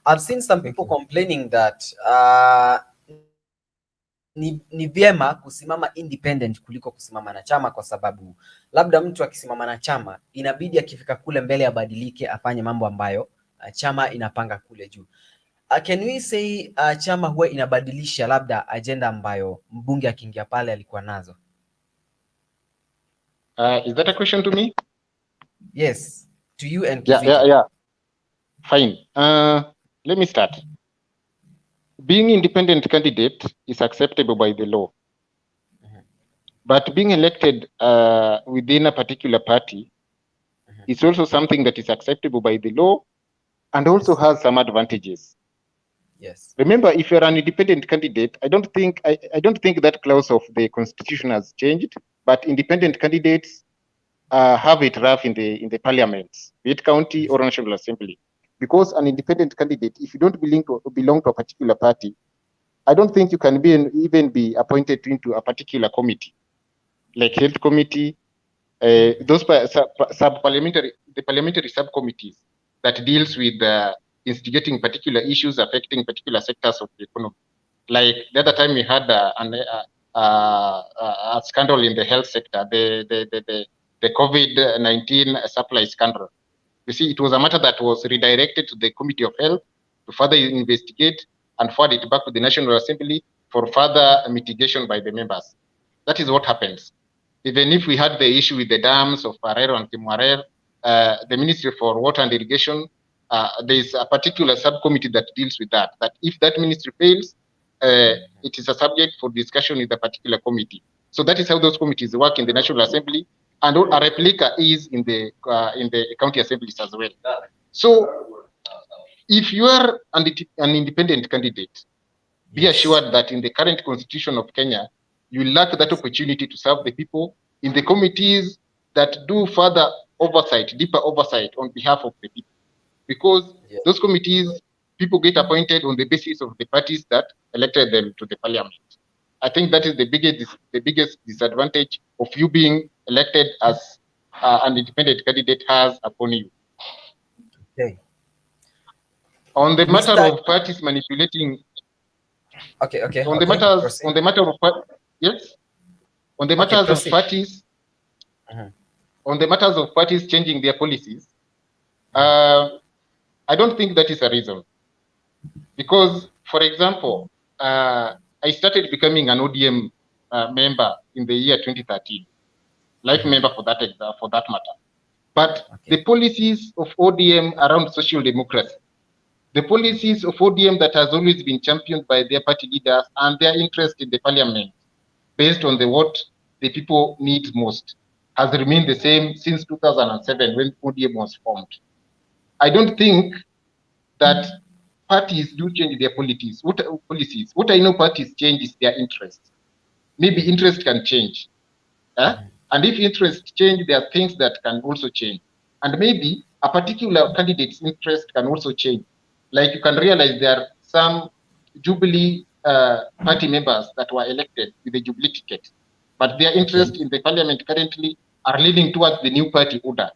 I've seen some people complaining that ni vyema kusimama independent kuliko kusimama na chama, kwa sababu labda mtu akisimama na chama inabidi akifika kule mbele abadilike, afanye mambo ambayo chama inapanga kule juu. Can we say chama huwa inabadilisha labda agenda ambayo mbunge akiingia pale alikuwa nazo? Is that a question to me? Yes, to you and yeah. Fine. Let me start. Being independent candidate is acceptable by the law. But being elected within a particular party is also something that is acceptable by the law and also has some advantages. Yes. Remember, if you're an independent candidate, I don't think that clause of the constitution has changed, but independent candidates have it rough in the parliaments, be it county or national assembly. Because an independent candidate, if you don't belong to a particular party, I don't think you can even be appointed into a particular committee, like health committee, those parliamentary subcommittees that deals with instigating particular issues affecting particular sectors of the economy. Like the other time we had a scandal in the health sector, the COVID-19 supply scandal. You see, it was a matter that was redirected to the Committee of Health to further investigate and forward it back to the National Assembly for further mitigation by the members. That is what happens. Even if we had the issue with the dams of Parero and Kimuarer, the Ministry for Water and Irrigation, there is a particular subcommittee that deals with that. That if that ministry fails, it is a subject for discussion with a particular committee. So that is how those committees work in the National Assembly, and a replica is in the county assemblies as well. So if you are an independent candidate, be assured that in the current constitution of Kenya, you lack that opportunity to serve the people in the committees that do further oversight, deeper oversight on behalf of the people. Because those committees, people get appointed on the basis of the parties that elected them to the parliament. I think that is the biggest disadvantage of you being elected as an independent candidate has upon you. Okay. On the matter of parties manipulating. Okay. On the matters of parties changing their policies, I don't think that is a reason. Because, for example, I started becoming an ODM member in the year 2013, life member for that matter. But the policies of ODM around social democracy, the policies of ODM that has always been championed by their party leaders and their interest in the parliament, based on what the people need most, has remained the same since 2007 when ODM was formed. I don't think that parties do change their policies. What I know parties change is their interest. Maybe interest can change. And if interest change, there are things that can also change. And maybe a particular candidate's interest can also change. Like you can realize there are some Jubilee party members that were elected with the Jubilee ticket, but their interest in the parliament currently are leaning towards the new party order.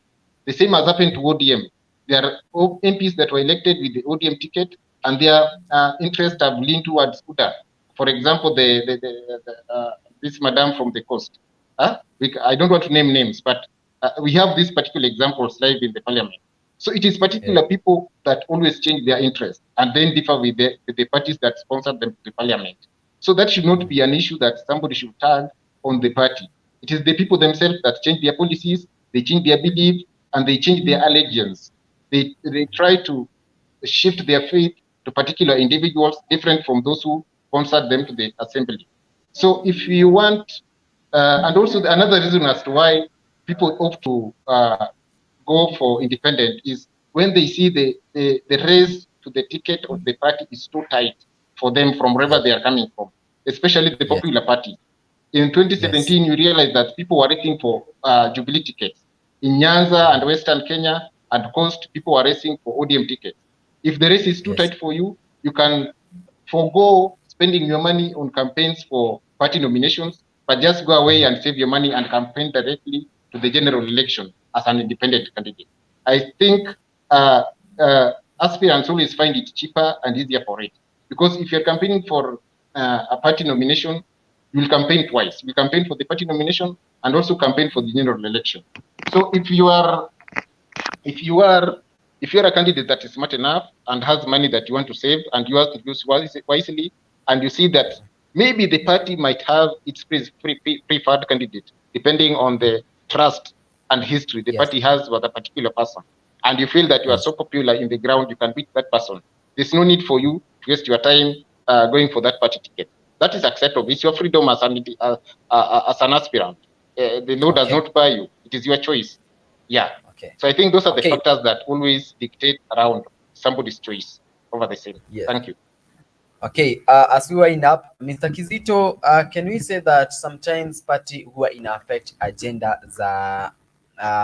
The same has happened to ODM. There are MPs that were elected with the ODM ticket, and their interests have leaned towards UDA. For example, this madam from the coast. I don't want to name names, but we have these particular examples live in the parliament. So it is particular people that always change their interest and then differ with the parties that sponsor them to the parliament. So that should not be an issue that somebody should tag on the party. It is the people themselves that change their policies, they change their belief, and they change their allegiance. They try to shift their faith to particular individuals different from those who sponsored them to the assembly. So if you want, and also another reason as to why people opt to go for independent is when they see the race to the ticket of the party is too tight for them from wherever they are coming from, especially the popular party. In 2017, you realize that people were racing for Jubilee tickets. In Nyanza and Western Kenya and Coast, people were racing for ODM tickets. If the race is too tight for you, you can forego spending your money on campaigns for party nominations, but just go away and save your money and campaign directly to the general election as an independent candidate. I think aspirants always find it cheaper and easier for it. Because if you're campaigning for a party nomination, you will campaign twice. You campaign for the party nomination and also campaign for the general election. So if you are a candidate that is smart enough and has money that you want to save and you have to use wisely, and you see that maybe the party might have its preferred candidate depending on the trust and history the party has with a particular person, and you feel that you are so popular in the ground, you can beat that person. There's no need for you to waste your time going for that party ticket. That is acceptable. It's your freedom as an aspirant. The law does not buy you. It is your choice. Yeah. Okay. So I think those are the factors that always dictate around somebody's choice over the same. Thank you. Okay, as we wind up, Mr. Kizito, can we say that sometimes party huwa ina affect agenda za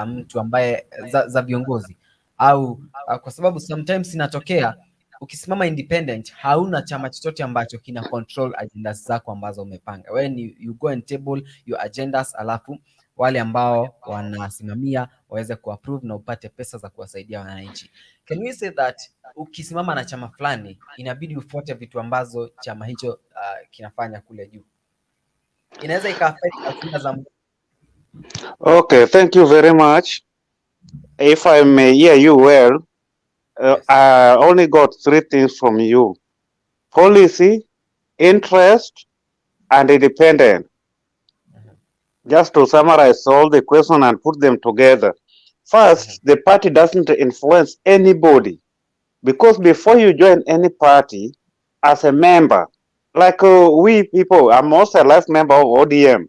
mtu ambaye za viongozi au kwa sababu sometimes inatokea ukisimama independent hauna chama chochote ambacho kina control agendas zako ambazo umepanga. When you go and table your agendas, alafu wale ambao wanasimamia waweze kuapprove na upate pesa za kuwasaidia wananchi. Can we say that ukisimama na chama fulani inabidi ufuate vitu ambazo chama hicho kinafanya kule juu? Inaweza ika-affect agenda za Okay, thank you very much. If I may hear you well, I only got 3 things from you: policy, interest, and independent. Just to summarize all the questions and put them together. First, the party doesn't influence anybody, because before you join any party as a member, like we people, I'm also a life member of ODM,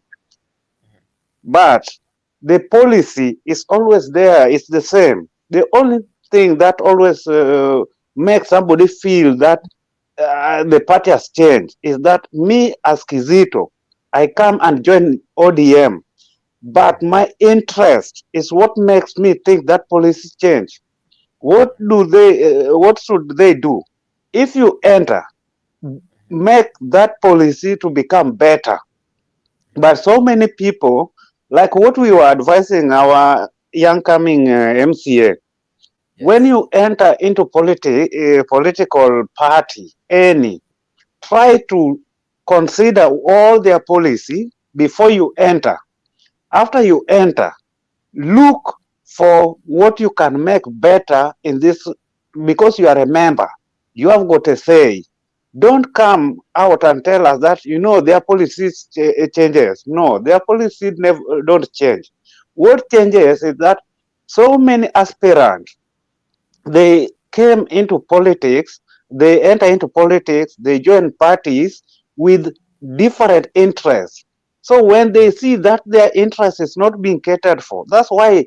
but the policy is always there. It's the same. The only thing that always makes somebody feel that the party has changed is that me as Kizito, I come and join ODM, but my interest is what makes me think that policy change. What should they do? If you enter, make that policy to become better. But so many people, like what we were advising our young coming MCA, when you enter into political party, try to consider all their policy before you enter. After you enter, look for what you can make better in this, because you are a member. You have got a say. Don't come out and tell us that, their policies changes. No, their policies don't change. What changes is that so many aspirants, they came into politics, they enter into politics, they join parties with different interests. So when they see that their interest is not being catered for, that's why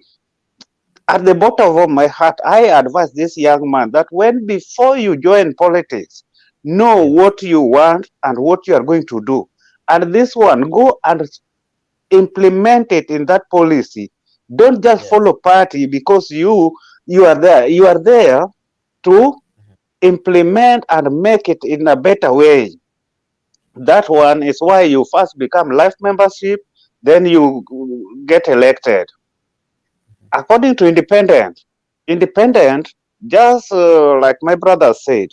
at the bottom of my heart, I advise this young man that before you join politics, know what you want and what you are going to do. And this one, go and implement it in that policy. Don't just follow party because you are there. You are there to implement and make it in a better way. That one is why you first become life membership, then you get elected. According to independent, just like my brother said,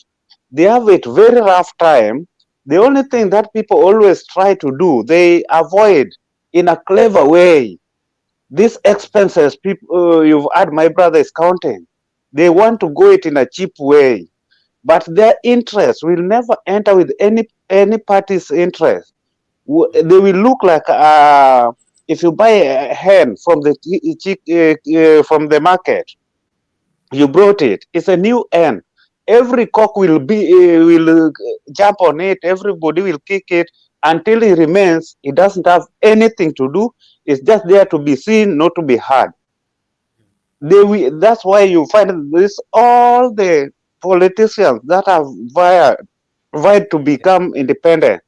they have it very rough time. The only thing that people always try to do, they avoid in a clever way. These expenses you've had my brother is counting. They want to go it in a cheap way, but their interest will never enter with any party's interest. They will look like if you buy a hen from the market, you brought it. It's a new hen. Every cock will jump on it. Everybody will kick it until it remains. It doesn't have anything to do. It's just there to be seen, not to be heard. That's why you find this all the politicians that have vied to become independent.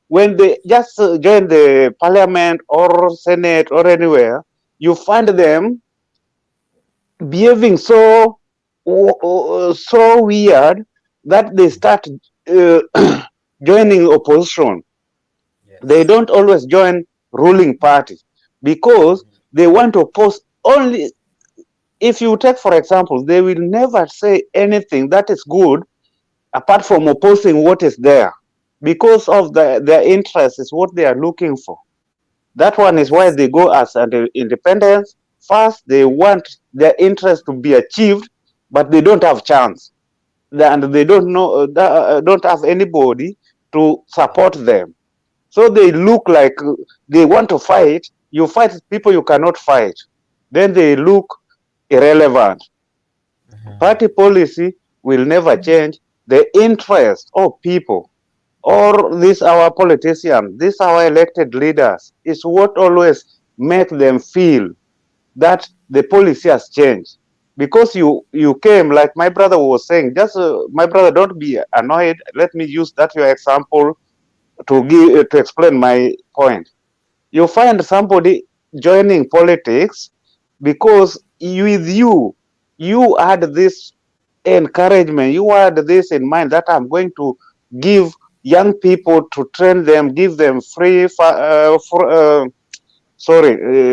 When they just join the parliament or senate or anywhere, you find them behaving so weird that they start joining opposition. They don't always join ruling party because they want to oppose only If you take, for example, they will never say anything that is good apart from opposing what is there, because of their interest is what they are looking for. That one is why they go as an independence. First, they want their interest to be achieved, but they don't have chance, and they don't know, don't have anybody to support them. So they look like they want to fight. You fight people you cannot fight. Then they look irrelevant. Party policy will never change the interest of people, or this our politicians, this our elected leaders, is what always make them feel that the policy has changed. Because you came, like my brother was saying, just my brother, don't be annoyed. Let me use that your example to explain my point. You find somebody joining politics because with you had this encouragement, you had this in mind that I'm going to give young people to train them, give them free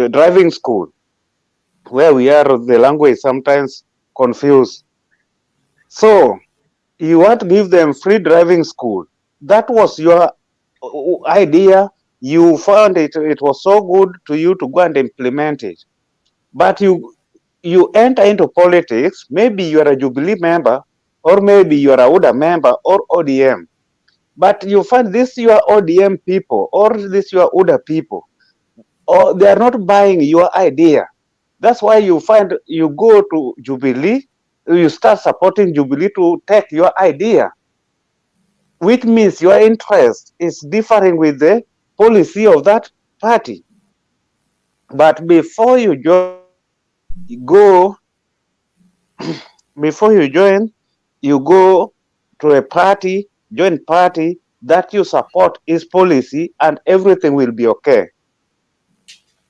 driving school, where we are the language sometimes confused. So you want to give them free driving school. That was your idea. You found it was so good to you to go and implement it. But you enter into politics, maybe you are a Jubilee member, or maybe you are a UDA member or ODM. But you find this your ODM people or this your UDA people, or they are not buying your idea. That's why you find you go to Jubilee, you start supporting Jubilee to take your idea, which means your interest is differing with the policy of that party. But before you go, before you go to a party, join party that you support its policy, and everything will be okay.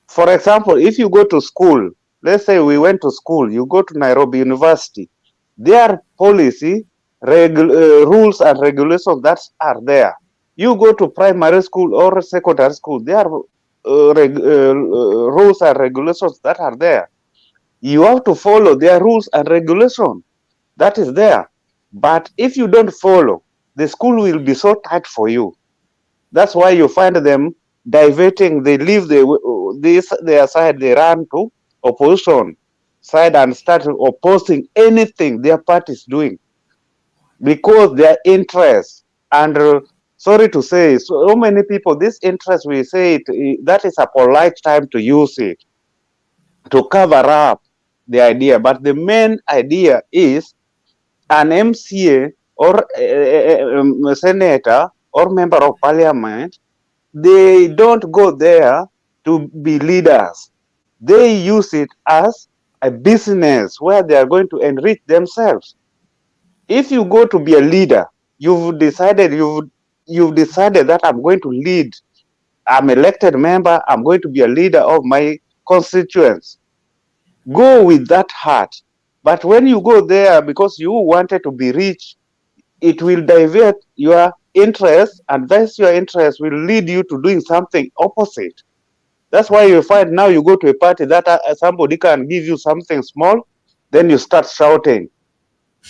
For example, if you go to school, let's say we went to school, you go to Nairobi University, their policy, rules and regulations that are there. You go to primary school or secondary school, there are rules and regulations that are there. You have to follow their rules and regulations that is there. But if you don't follow, the school will be so tight for you. That's why you find them diverting. They leave their side, they run to opposition side and start opposing anything their party is doing, because their interest, and sorry to say, so many people, this interest, we say that is a polite time to use it to cover up the idea. But the main idea is an MCA or a senator or member of parliament, they don't go there to be leaders. They use it as a business where they are going to enrich themselves. If you go to be a leader, you've decided that I'm going to lead. I'm elected member. I'm going to be a leader of my constituents. Go with that heart. But when you go there because you wanted to be rich, it will divert your interest, and thus your interest will lead you to doing something opposite. That's why you find now you go to a party that somebody can give you something small, then you start shouting.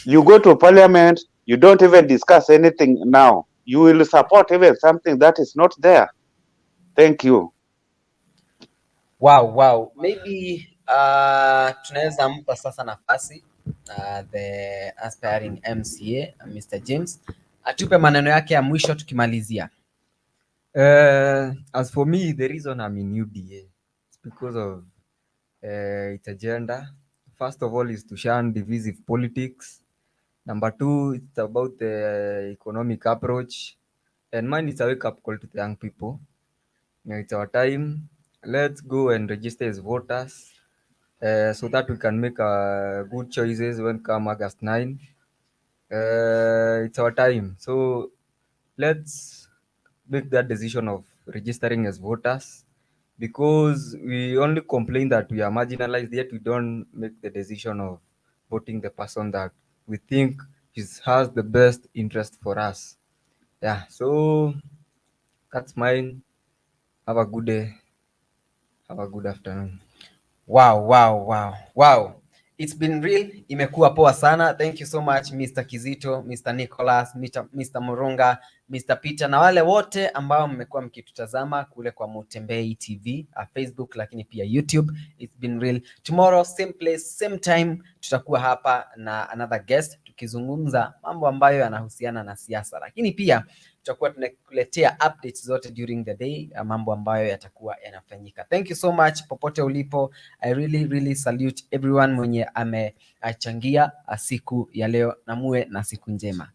You go to parliament, you don't even discuss anything now. You will support even something that is not there. Thank you. Wow. Maybe tunaweza mpa sasa nafasi the aspiring MCA Mr. James atupe maneno yake ya mwisho tukimalizia. As for me, the reason I'm in UDA is because of its agenda. First of all, is to shun divisive politics. Number two, it's about the economic approach. And mine is a wake-up call to the young people. It's our time. Let's go and register as voters so that we can make good choices when come August 9. It's our time. So let's make that decision of registering as voters, because we only complain that we are marginalized, yet we don't make the decision of voting the person that we think has the best interest for us. Yeah, so that's mine. Have a good day. Have a good afternoon. Wow. It's been real, imekuwa poa sana. Thank you so much Mr. Kizito, Mr. Nicholas, Mr. Murunga, Mr. Peter na wale wote ambao mmekuwa mkitutazama kule kwa Mutembei TV, Facebook lakini pia YouTube. It's been real. Tomorrow same place, same time tutakuwa hapa na another guest tukizungumza mambo ambayo yanahusiana na siasa, lakini pia tutakuwa tunakuletea updates zote during the day, mambo ambayo yatakuwa yanafanyika. Thank you so much popote ulipo. I really salute everyone mwenye amechangia siku ya leo, na muwe na siku njema.